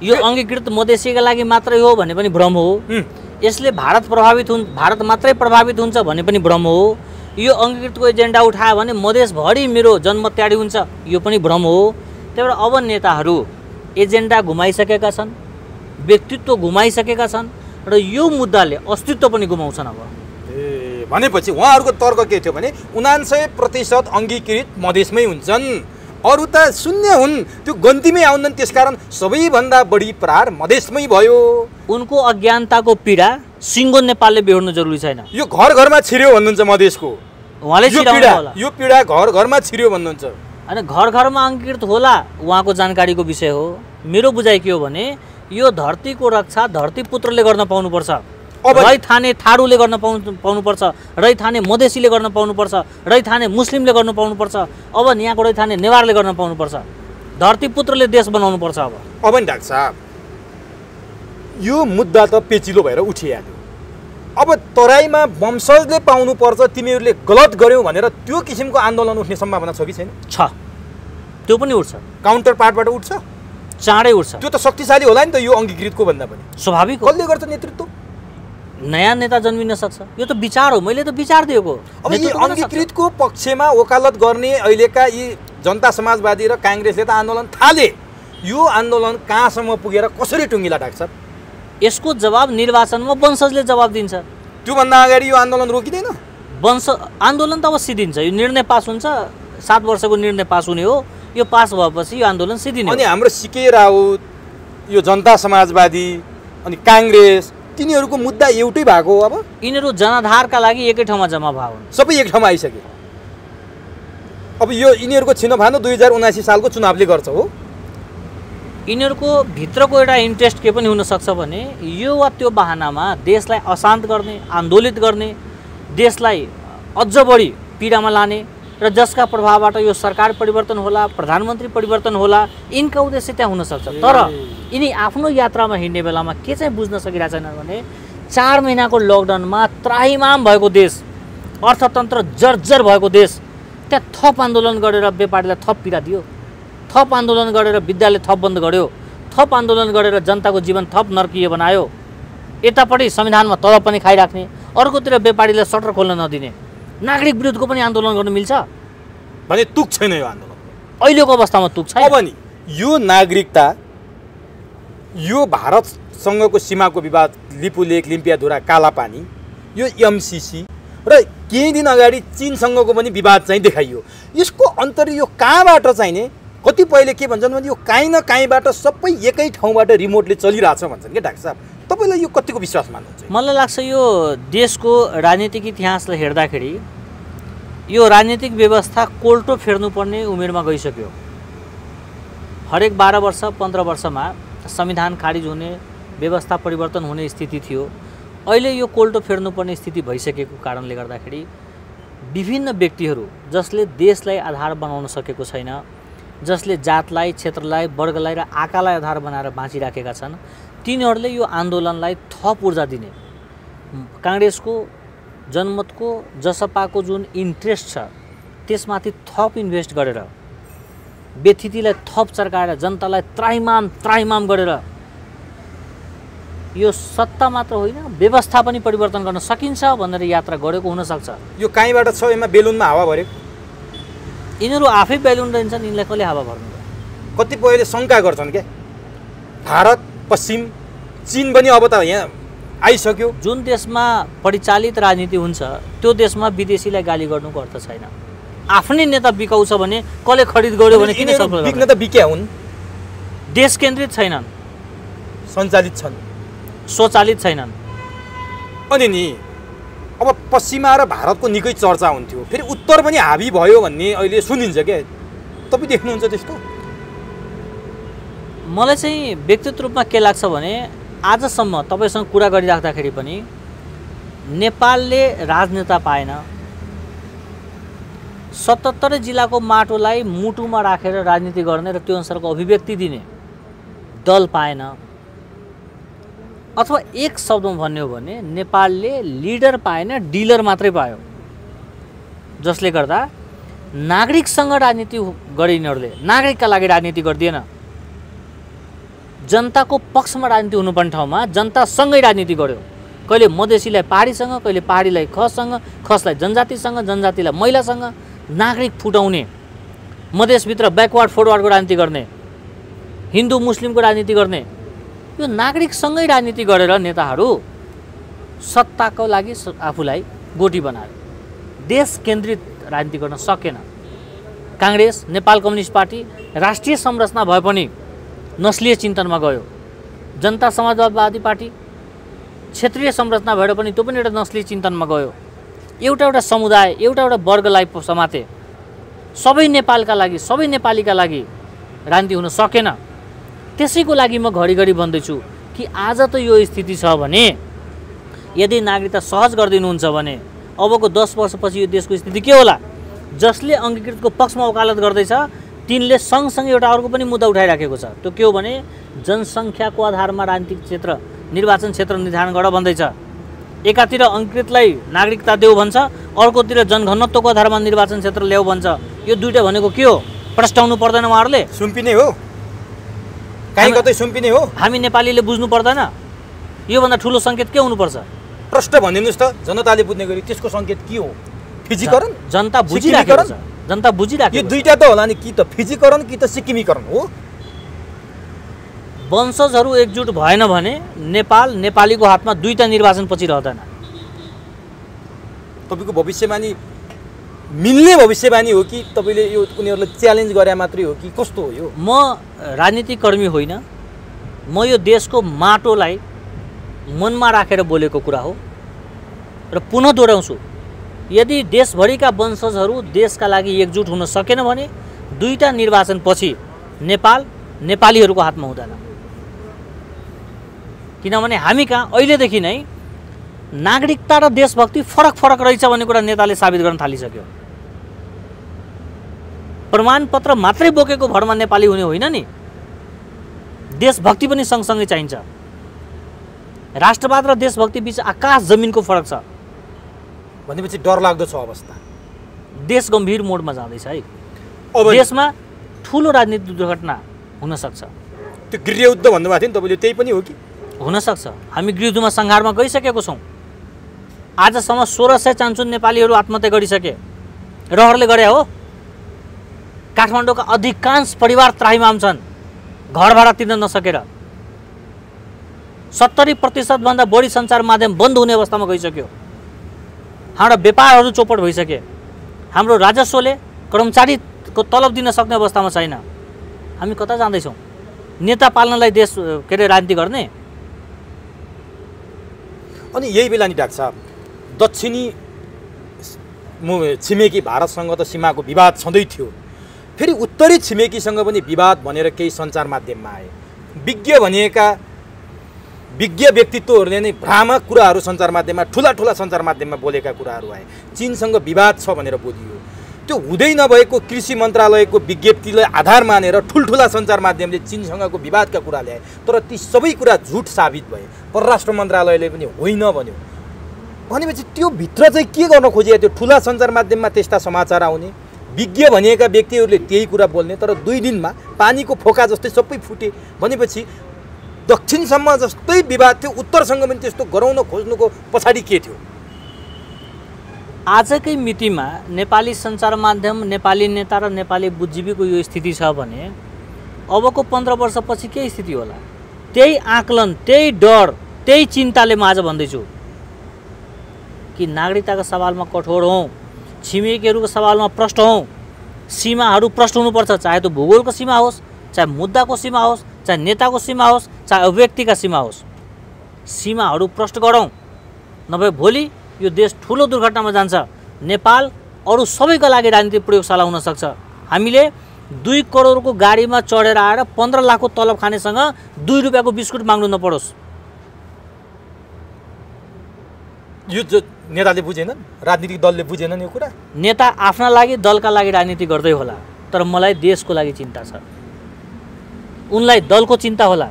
यो अङ्गीकृत मधेसीका लागि मात्रै हो भने पनि भ्रम हो। यसले भारत मात्रै प्रभावित हुन्छ भने पनि भ्रम हो। यो अङ्गीकृतको एजेन्डा उठायो भने मधेसभरि मेरो जन्म त्याडी हुन्छ, यो पनि भ्रम हो। त्यही भएर अब नेताहरू एजेन्डा घुमाइसकेका छन्, व्यक्तित्व घुमाइसकेका छन् र यो मुद्दाले अस्तित्व पनि गुमाउँछन्। अब भनेपछि उहाँहरूको तर्क के थियो भने 99% अङ्गीकृत मधेसमै हुन्छन्, अरू त शून्य हुन्, त्यो गन्तीमै आउँदैन, त्यसकारण सबैभन्दा बढी प्रहार मधेसमै भयो। उनको अज्ञानताको पीडा सिङ्गो नेपालले बेहोर्नु जरुरी छैन। यो घर घरमा छिर्यो भन्नुहुन्छ मधेसको, उहाँले यो पीडा घर घरमा छिर्यो भन्नुहुन्छ। अनि घर घरमा अङ्गीकृत होला उहाँको जानकारीको विषय हो। मेरो बुझाइ के हो भने यो धरतीको रक्षा धरतीपुत्रले गर्न पाउनुपर्छ, रैथाने थारूले गर्न पाउनुपर्छ, रैथाने मधेसीले गर्न पाउनुपर्छ, रैथाने मुस्लिमले गर्न पाउनुपर्छ, अब यहाँको रैथाने नेवारले गर्न पाउनुपर्छ, धरतीपुत्रले देश बनाउनुपर्छ। अब नि डाक्टर साहब, यो मुद्दा त पेचिलो भएर उठिहाल्यो। अब तराईमा वंशजले पाउनुपर्छ, तिमीहरूले गलत गर्यौ भनेर त्यो किसिमको आन्दोलन उठ्ने सम्भावना छ कि छैन? छ, त्यो पनि उठ्छ, काउन्टर पार्टबाट उठ्छ, चाँडै उठ्छ। त्यो त शक्तिशाली होला नि त, यो अङ्गीकृतको भन्दा पनि स्वाभाविक। कसले गर्छ नेतृत्व? नयाँ नेता जन्मिन सक्छ, यो त विचार हो, मैले त विचार दिएको। अब यी अङ्गीकृतको पक्षमा वकालत गर्ने अहिलेका यी जनता समाजवादी र काङ्ग्रेसले त आन्दोलन थाले, यो आन्दोलन कहाँसम्म पुगेर कसरी टुङ्गिला डाक्टर साहब? यसको जवाब निर्वाचनमा वंशजले जवाब दिन्छ। त्योभन्दा अगाडि यो आन्दोलन रोकिँदैन? आन्दोलन त अवश्य दिन्छ। यो निर्णय पास हुन्छ, 7 वर्षको निर्णय पास हुने हो, यो पास भएपछि यो आन्दोलन सिद्धिने हो। अनि हाम्रो सिके राउत, यो जनता समाजवादी अनि काङ्ग्रेस, तिनीहरूको मुद्दा एउटै भएको हो। अब यिनीहरू जनाधारका लागि एकै ठाउँमा जम्मा भयो, सबै एक ठाउँमा आइसके। अब यो यिनीहरूको छिनोफानो 2079 सालको चुनावले गर्छ हो। यिनीहरूको भित्रको एउटा इन्ट्रेस्ट के पनि हुनसक्छ भने यो वा त्यो बहानामा देशलाई अशान्त गर्ने, आन्दोलित गर्ने, देशलाई अझ बढी पीडामा लाने र जसका प्रभावबाट यो सरकार परिवर्तन होला, प्रधानमन्त्री परिवर्तन होला, यिनका उद्देश्य त्यहाँ हुनसक्छ। तर यिनी आफ्नो यात्रामा हिँड्ने बेलामा के चाहिँ बुझ्न सकिरहेको छैन भने 4 महिनाको लकडाउनमा त्राहिमाम भएको देश, अर्थतन्त्र जर्जर भएको देश, त्यहाँ थप आन्दोलन गरेर व्यापारीलाई थप पीडा दियो, थप आन्दोलन गरेर विद्यालय थप बन्द गर्यो, थप आन्दोलन गरेर जनताको जीवन थप नर्कीय बनायो। यतापट्टि संविधानमा तलब पनि खाइराख्ने, अर्कोतिर व्यापारीलाई सटर खोल्न नदिने, नागरिक विरुद्धको पनि आन्दोलन गर्न मिल्छ भने तुक छैन यो आन्दोलन। अहिलेको अवस्थामा तुक छैन। अब नि यो नागरिकता, यो भारतसँगको सीमाको विवाद, लिपुलेक, लिम्पियाधुरा, कालापानी, यो एमसीसी र केही दिन अगाडि चीनसँगको पनि विवाद चाहिँ देखाइयो। यसको अन्तर यो कहाँबाट चाहिने? कतिपयले के भन्छन् भने यो काहीँ न काहीँबाट सबै एकै ठाउँबाट रिमोटले चलिरहेछ भन्छन् क्या डाक्टर साहब। तपाईँ तपाईँलाई यो कतिको विश्वास मान्नुहुन्छ? मलाई लाग्छ यो देशको राजनीतिक इतिहासलाई हेर्दाखेरि यो राजनीतिक व्यवस्था कोल्टो फेर्नुपर्ने उमेरमा गइसक्यो। हरेक 12 वर्ष 15 वर्षमा संविधान खारिज हुने, व्यवस्था परिवर्तन हुने स्थिति थियो। अहिले यो कोल्टो फेर्नुपर्ने स्थिति भइसकेको कारणले गर्दाखेरि विभिन्न व्यक्तिहरू जसले देशलाई आधार बनाउन सकेको छैन, जसले जातलाई, क्षेत्रलाई, वर्गलाई र आकालाई आधार बनाएर बाँचिराखेका छन्, तिनीहरूले यो आन्दोलनलाई थप ऊर्जा दिने, काङ्ग्रेसको जनमतको जसपाको जुन इन्ट्रेस्ट छ त्यसमाथि थप इन्भेस्ट गरेर, व्यथितिलाई थप चर्काएर, जनतालाई त्राहिमाम गरेर यो सत्ता मात्र होइन व्यवस्था पनि परिवर्तन गर्न सकिन्छ भनेर यात्रा गरेको हुनसक्छ। यो कहीँबाट छ? यसमा बेलुनमा हावा भरेको? यिनीहरू आफै बेलुन रहन्छन्, यिनलाई कसले हावा भर्नु? कतिपयले शङ्का गर्छन् क्या, भारत, पश्चिम, चीन पनि अब त यहाँ आइसक्यो। जुन देशमा परिचालित राजनीति हुन्छ त्यो देशमा विदेशीलाई गाली गर्नुको अर्थ छैन। आफ्नै नेता बिकाउँछ भने कसले खरिद गर्यो भने किन सफल बिक्न त बिक्या हुन्, देश केन्द्रित छैनन्, सञ्चालित छन्, स्वचालित छैनन्। अनि नि अब पश्चिमा र भारतको निकै चर्चा हुन्थ्यो, फेरि उत्तर पनि हाबी भयो भन्ने अहिले सुनिन्छ क्या, तपाईँ देख्नुहुन्छ त्यस्तो? मलाई चाहिँ व्यक्तिगत रूपमा के लाग्छ भने आजसम्म तपाईँसँग कुरा गरिराख्दाखेरि पनि नेपालले राजनेता पाएन, 77 जिल्लाको माटोलाई मुटुमा राखेर राजनीति गर्ने र त्यो अनुसारको अभिव्यक्ति दिने दल पाएन। अथवा एक शब्दमा भन्ने हो भने नेपालले लिडर पाएन, डिलर मात्रै पायो, जसले गर्दा नागरिकसँग राजनीति गरे यिनीहरूले, नागरिकका लागि राजनीति गर्दिएन। जनताको पक्षमा राजनीति हुनुपर्ने ठाउँमा जनतासँगै राजनीति गर्यो। कहिले मधेसीलाई पहाडीसँग, कहिले पहाडीलाई खससँग, खसलाई जनजातिसँग, जनजातिलाई महिलासँग, नागरिक फुटाउने, मधेसभित्र ब्याकवार्ड फरवार्डको राजनीति गर्ने, हिन्दू मुस्लिमको राजनीति गर्ने, यो नागरिकसँगै राजनीति गरेर नेताहरू सत्ताको लागि आफूलाई गोटी बनायो। देश केन्द्रित राजनीति गर्न सकेन। काङ्ग्रेस, नेपाल कम्युनिस्ट पार्टी राष्ट्रिय संरचना भए पनि नस्लीय चिन्तनमा गयो। जनता समाजवादी पार्टी क्षेत्रीय संरचना भएर पनि त्यो पनि एउटा नस्लीय चिन्तनमा गयो। एउटा समुदाय, एउटा वर्गलाई समाते। सबै नेपालका लागि, सबै नेपालीका लागि राजनीति हुन सकेन। त्यसैको लागि म घरिघरि भन्दैछु कि आज त यो स्थिति छ भने यदि नागरिकता सहज गरिदिनुहुन्छ भने अबको 10 वर्षपछि यो देशको स्थिति के होला? जसले अङ्गीकृतको पक्षमा वकालत गर्दैछ तिनले सँगसँगै एउटा अर्को पनि मुद्दा उठाइराखेको छ। त्यो के हो भने जनसङ्ख्याको आधारमा राजनीतिक क्षेत्र, निर्वाचन क्षेत्र निर्धारण गर भन्दैछ। एकातिर अङ्गीकृतलाई नागरिकता देऊ भन्छ, अर्कोतिर जनघनत्वको आधारमा निर्वाचन क्षेत्र ल्याऊ भन्छ। यो दुईटा भनेको के हो? प्रस्ताउनु पर्दैन उहाँहरूले? सुम्पिने हो, कहीँ कतै सुम्पिने हो। हामी नेपालीले बुझ्नु पर्दैन? योभन्दा ठुलो सङ्केत के हुनुपर्छ? प्रश्न भनिदिनुहोस् त, जनताले बुझ्ने गरी त्यसको सङ्केत के हो? फिजीकरण? जनता बुझिराखेको छ, जनता बुझिराखेको। यो दुईटा त होला नि, कि त फिजीकरण कि त सिक्किमीकरण हो। वंशजहरू एकजुट भएन भने नेपाल, नेपालीको हातमा दुईटा निर्वाचन पछि रहँदैन। तपाईँको भविष्यवाणी मिल्ने भविष्यवाणी हो कि तपाईँले यो उनीहरूलाई च्यालेन्ज गरे मात्रै हो कि कस्तो हो यो? म राजनीतिक कर्मी होइन, म यो देशको माटोलाई मनमा राखेर बोलेको कुरा हो। र पुनः दोहोऱ्याउँछु, यदि देशभरिका वंशजहरू देशका लागि एकजुट हुन सकेन भने दुईटा निर्वाचन पछि नेपाल नेपालीहरूको हातमा हुँदैन। किनभने हामी कहाँ अहिलेदेखि नै नागरिकता र देशभक्ति फरक फरक रहेछ भन्ने कुरा नेताले साबित गर्न थालिसक्यो। प्रमाणपत्र मात्रै बोकेको भरमा नेपाली हुने होइन नि, देशभक्ति पनि सँगसँगै चाहिन्छ। राष्ट्रवाद र देशभक्ति बीच आकाश जमिनको फरक छ भनेपछि डरलाग्दो छ अवस्था। देश गम्भीर मोडमा जाँदैछ है। देशमा ठुलो राजनीतिक दुर्घटना हुनसक्छ। त्यो गृहयुद्ध भन्नुभएको थियो नि तपाईँले, त्यही पनि हो कि? हुनसक्छ। हामी गृहयुद्धमा सङ्घारमा गइसकेको छौँ। आजसम्म 1600 चान्चुन नेपालीहरू आत्महत्या गरिसके। रहरले गरे हो। काठमाडौँका अधिकांश परिवार त्राहिमाम छन्, घर भाडा तिर्न नसकेर। 70% भन्दा बढी सञ्चार माध्यम बन्द हुने अवस्थामा गइसक्यो। हाम्रा व्यापारहरू चौपट भइसके। हाम्रो राजस्वले कर्मचारीको तलब दिन सक्ने अवस्थामा छैन। हामी कता जाँदैछौँ? नेता पाल्नलाई देश के अरे राजनीति गर्ने? अनि यही बेला नि डाक्टर साहब दक्षिणी छिमेकी भारतसँग त सीमाको विवाद छँदै थियो, फेरि उत्तरी छिमेकीसँग पनि विवाद भनेर केही सञ्चार माध्यममा आए। विज्ञ व्यक्तित्वहरूले नै भ्रामक कुराहरू सञ्चार माध्यममा ठुला सञ्चार माध्यममा बोलेका कुराहरू आए। चीनसँग विवाद छ भनेर बोलियो। त्यो हुँदै नभएको कृषि मन्त्रालयको विज्ञप्तिलाई आधार मानेर ठुल्ठुला सञ्चार माध्यमले चीनसँगको विवादका कुरा ल्याए, तर ती सबै कुरा झुट साबित भए। परराष्ट्र मन्त्रालयले पनि होइन भन्यो। भनेपछि त्यो भित्र चाहिँ के गर्न खोजियो? त्यो ठुला सञ्चार माध्यममा त्यस्ता समाचार आउने, विज्ञ भनिएका व्यक्तिहरूले त्यही कुरा बोल्ने, तर 2 दिनमा पानीको फोका जस्तै सबै फुटे। भनेपछि दक्षिणसम्म जस्तै विवाद थियो, उत्तरसँग पनि त्यस्तो गराउन खोज्नुको पछाडि के थियो? आजकै मितिमा नेपाली सञ्चार माध्यम, नेपाली नेता र नेपाली बुद्धिजीवीको यो स्थिति छ भने अबको 15 वर्षपछि के स्थिति होला? त्यही आकलन, त्यही डर, त्यही चिन्ताले म आज भन्दैछु कि नागरिकताका सवालमा कठोर हौँ, छिमेकीहरूको सवालमा प्रष्ट हौँ, सीमाहरू प्रष्ट हुनुपर्छ। चाहे त्यो भूगोलको सीमा होस्, चाहे मुद्दाको सीमा होस्, चाहे नेताको सीमा होस्, चाहे अभिव्यक्तिका सीमा होस्, सीमाहरू प्रष्ट गरौँ। नभए भोलि यो देश ठुलो दुर्घटनामा जान्छ। नेपाल अरू सबैका लागि राजनीतिक प्रयोगशाला हुन सक्छ। हामीले 2 करोडको गाडीमा चढेर आएर 15 लाखको तलब खानेसँग 2 रुपियाँको बिस्कुट माग्नु नपरोस्। यो जो नेताले बुझेनन्, राजनीतिक दलले बुझेनन् यो कुरा। नेता आफ्ना लागि, दलका लागि राजनीति गर्दै होला, तर मलाई देशको लागि चिन्ता छ। उनलाई दलको चिन्ता होला,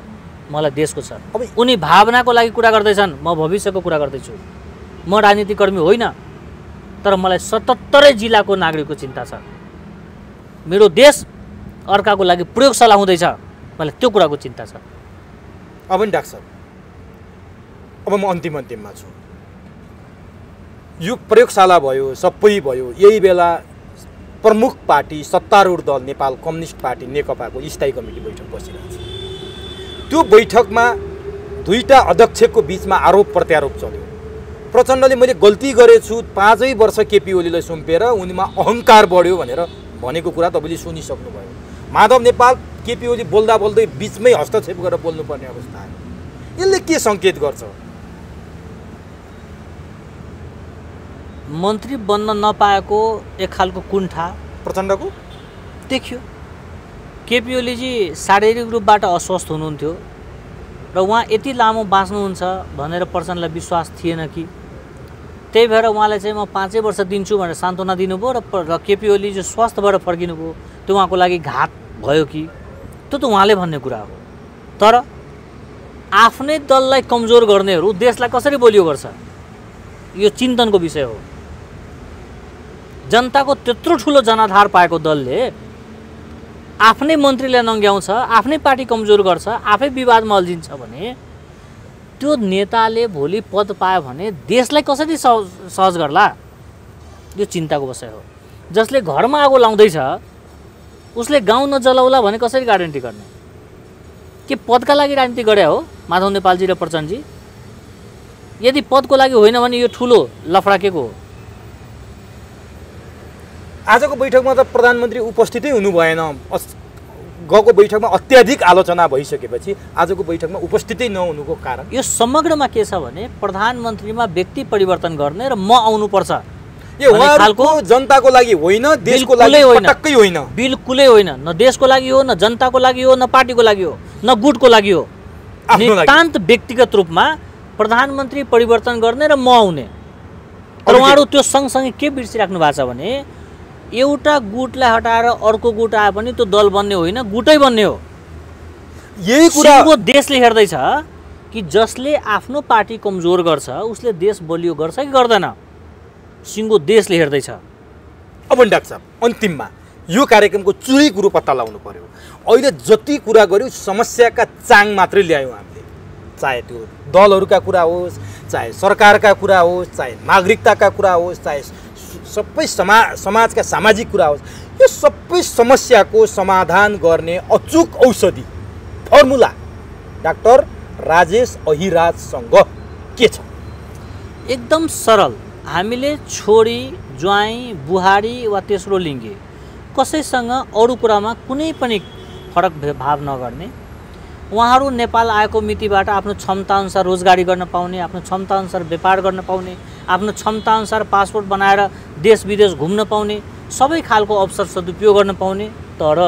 मलाई देशको छ। उनी भावनाको लागि कुरा गर्दैछन्, म भविष्यको कुरा गर्दैछु। म राजनीतिक कर्मी होइन, तर मलाई 77 जिल्लाको नागरिकको चिन्ता छ। मेरो देश अर्काको लागि प्रयोगशाला हुँदैछ, मलाई त्यो कुराको चिन्ता छ। अब नि डाक्टर साहब, अब म अन्तिममा छु। यो प्रयोगशाला भयो, सबै भयो, यही बेला प्रमुख पार्टी सत्तारूढ दल नेपाल कम्युनिस्ट पार्टी नेकपाको स्थायी कमिटी बैठक बसिरहेको छ। त्यो बैठकमा 2टा अध्यक्षको बिचमा आरोप प्रत्यारोप चल्यो। प्रचण्डले मैले गल्ती गरेछु, 5 वर्ष केपी ओलीलाई सुम्पेर उनीमा अहङ्कार बढ्यो भनेर भनेको कुरा तपाईँले सुनिसक्नुभयो। माधव नेपाल केपी ओली बोल्दा बोल्दै बिचमै हस्तक्षेप गरेर बोल्नुपर्ने अवस्था आयो। यसले के सङ्केत गर्छ? मन्त्री बन्न नपाएको एक खालको कुण्ठा प्रचण्डको देखियो। केपी ओलीजी शारीरिक रूपबाट अस्वस्थ हुनुहुन्थ्यो र उहाँ यति लामो बाँच्नुहुन्छ भनेर प्रचण्डलाई विश्वास थिएन कि, त्यही भएर उहाँलाई चाहिँ म 5 वर्ष दिन्छु भनेर सान्त्वना दिनुभयो र केपी ओली जो स्वस्थ भएर फर्किनुभयो त्यो उहाँको लागि घात भयो कि, त्यो त उहाँले भन्ने कुरा हो। तर आफ्नै दललाई कमजोर गर्नेहरू देशलाई कसरी बलियो गर्छ, यो चिन्तनको विषय हो। जनताको त्यत्रो ठुलो जनाधार पाएको दलले आफ्नै मन्त्रीलाई नङ्ग्याउँछ, आफ्नै पार्टी कमजोर गर्छ, आफै विवादमा अल्झिन्छ भने त्यो नेताले भोलि पद पायो भने देशलाई कसरी सहज गर्ला, यो चिन्ताको विषय हो। जसले घरमा आगो लाउँदैछ उसले गाउँ नजलाउला भने कसरी ग्यारेन्टी गर्ने? के पदका लागि राजनीति गरे हो माधव नेपालजी र प्रचण्डजी? यदि पदको लागि होइन भने यो ठुलो लफडा के को हो? आजको बैठकमा त प्रधानमन्त्री उपस्थितै हुनु भएन। गएको बैठकमा अत्याधिक आलोचना भइसकेपछि आजको बैठकमा उपस्थितै नहुनुको कारण यो समग्रमा के छ भने प्रधानमन्त्रीमा व्यक्ति परिवर्तन गर्ने र म आउनुपर्छ। यो उहाँहरुको जनताको लागि होइन, देशको लागि पटक्कै होइन, बिल्कुलै होइन। न देशको लागि हो, न जनताको लागि हो, न पार्टीको लागि हो, न गुटको लागि हो। नितान्त व्यक्तिगत रूपमा प्रधानमन्त्री परिवर्तन गर्ने र म आउने। तर उहाँहरु त्यो सँगसँगै के बिर्सिराख्नु भएको छ भने एउटा गुटलाई हटाएर अर्को गुट आए पनि त्यो दल बन्ने होइन, गुटै बन्ने हो। यही कुरा देशले हेर्दैछ कि जसले आफ्नो पार्टी कमजोर गर्छ उसले देश बलियो गर्छ कि गर्दैन, सिङ्गो देशले हेर्दैछ। अब डाक्टर साहब, अन्तिममा यो कार्यक्रमको चुरै कुरो पत्ता लगाउनु पर्यो। अहिले जति कुरा गर्यो समस्याका चाङ मात्रै ल्यायौँ हामीले, चाहे त्यो दलहरूका कुरा होस्, चाहे सरकारका कुरा होस्, चाहे नागरिकताका कुरा होस्, चाहे सबै समाजका सामाजिक कुरा होस्, यो सबै समस्याको समाधान गर्ने अचूक औषधि फर्मुला डाक्टर राजेश अहिराजसँग के छ? एकदम सरल। हामीले छोरी, ज्वाइँ, बुहारी वा तेस्रो लिङ्गे कसैसँग अरू कुरामा कुनै पनि फरक भाव नगर्ने, उहाँहरू नेपाल आएको मितिबाट आफ्नो क्षमताअनुसार रोजगारी गर्न पाउने, आफ्नो क्षमताअनुसार व्यापार गर्न पाउने, आफ्नो क्षमताअनुसार पासपोर्ट बनाएर देश विदेश घुम्न पाउने, सबै खालको अवसर सदुपयोग गर्न पाउने, तर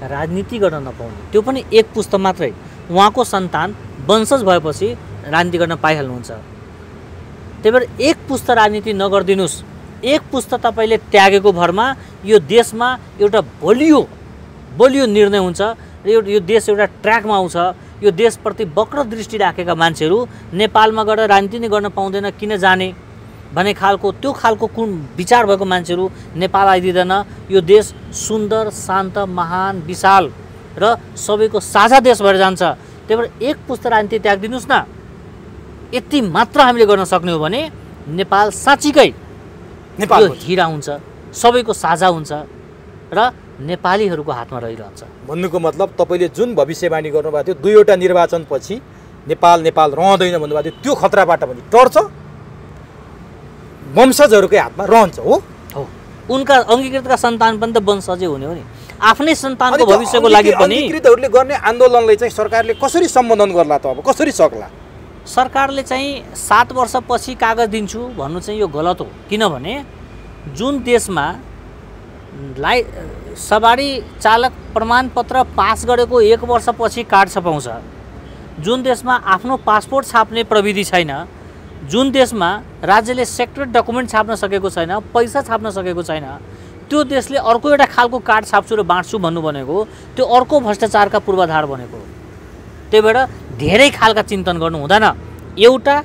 राजनीति गर्न नपाउने। त्यो पनि एक पुस्ता मात्रै। उहाँको सन्तान वंशज भएपछि राजनीति गर्न पाइहाल्नुहुन्छ। त्यही भएर एक पुस्ता राजनीति नगरिदिनुहोस्। एक पुस्ता तपाईँले त्यागेको भरमा यो देशमा एउटा बलियो निर्णय हुन्छ र यो देश एउटा ट्र्याकमा आउँछ। यो देशप्रति वक्र दृष्टि राखेका मान्छेहरू नेपालमा गएर राजनीति नै गर्न पाउँदैन, किन जाने भन्ने खालको त्यो खालको कुन विचार भएको मान्छेहरू नेपाल आइदिँदैन। यो देश सुन्दर, शान्त, महान, विशाल र सबैको साझा देश भएर जान्छ। त्यही भएर एक पुस्ता राजनीति त्यागिदिनुहोस् न। यति मात्र हामीले गर्न सक्ने हो भने नेपाल साँच्चीकै यो हिरा हुन्छ, सबैको साझा हुन्छ र नेपालीहरूको हातमा रहिरहन्छ। भन्नुको मतलब तपाईँले जुन भविष्यवाणी गर्नुभएको थियो 2वटा निर्वाचनपछि नेपाल रहँदैन भन्नुभएको थियो, त्यो खतराबाट पनि टर्छ, वंशजहरूकै हातमा रहन्छ। हो उनका अङ्गीकृतका सन्तान पनि त वंशजै हुने हो नि। आफ्नै सन्तानको भविष्यको लागि पनि अङ्गीकृतहरूले गर्ने आन्दोलनलाई चाहिँ सरकारले कसरी सम्बोधन गर्ला त? अब कसरी सक्ला? सरकारले चाहिँ 7 वर्षपछि कागज दिन्छु भन्नु चाहिँ यो गलत हो। किनभने जुन देशमा सवारी चालक प्रमाणपत्र पास गरेको 1 वर्षपछि कार्ड छपाउँछ, जुन देशमा आफ्नो पासपोर्ट छाप्ने प्रविधि छैन, जुन देशमा राज्यले सेक्रेट डकुमेन्ट छाप्न सकेको छैन, पैसा छाप्न सकेको छैन, त्यो देशले अर्को एउटा खालको कार्ड छाप्छु र बाँड्छु भन्नु भनेको त्यो अर्को भ्रष्टाचारका पूर्वाधार बनेको हो। त्यही भएर धेरै खालका चिन्तन गर्नु हुँदैन। एउटा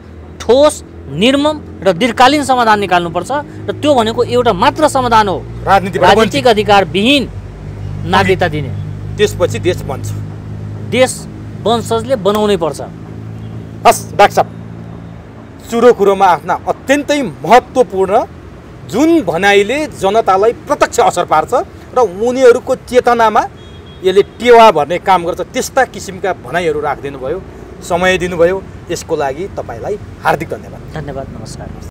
ठोस, निर्मम र दीर्घकालीन समाधान निकाल्नुपर्छ र त्यो भनेको एउटा मात्र समाधान हो, राजनीतिक अधिकार विहीन नागरिकता दिने। त्यसपछि देश बन्छ। देश वंशजले बनाउनै पर्छ। हस् डाक्टर साहब, चुरो कुरोमा आफ्ना अत्यन्तै महत्त्वपूर्ण जुन भनाइले जनतालाई प्रत्यक्ष असर पार्छ र उनीहरूको चेतनामा यसले टेवा भर्ने काम गर्छ, त्यस्ता किसिमका भनाइहरू राखिदिनु भयो, समय दिनुभयो, यसको लागि तपाईँलाई हार्दिक धन्यवाद। धन्यवाद, नमस्कार।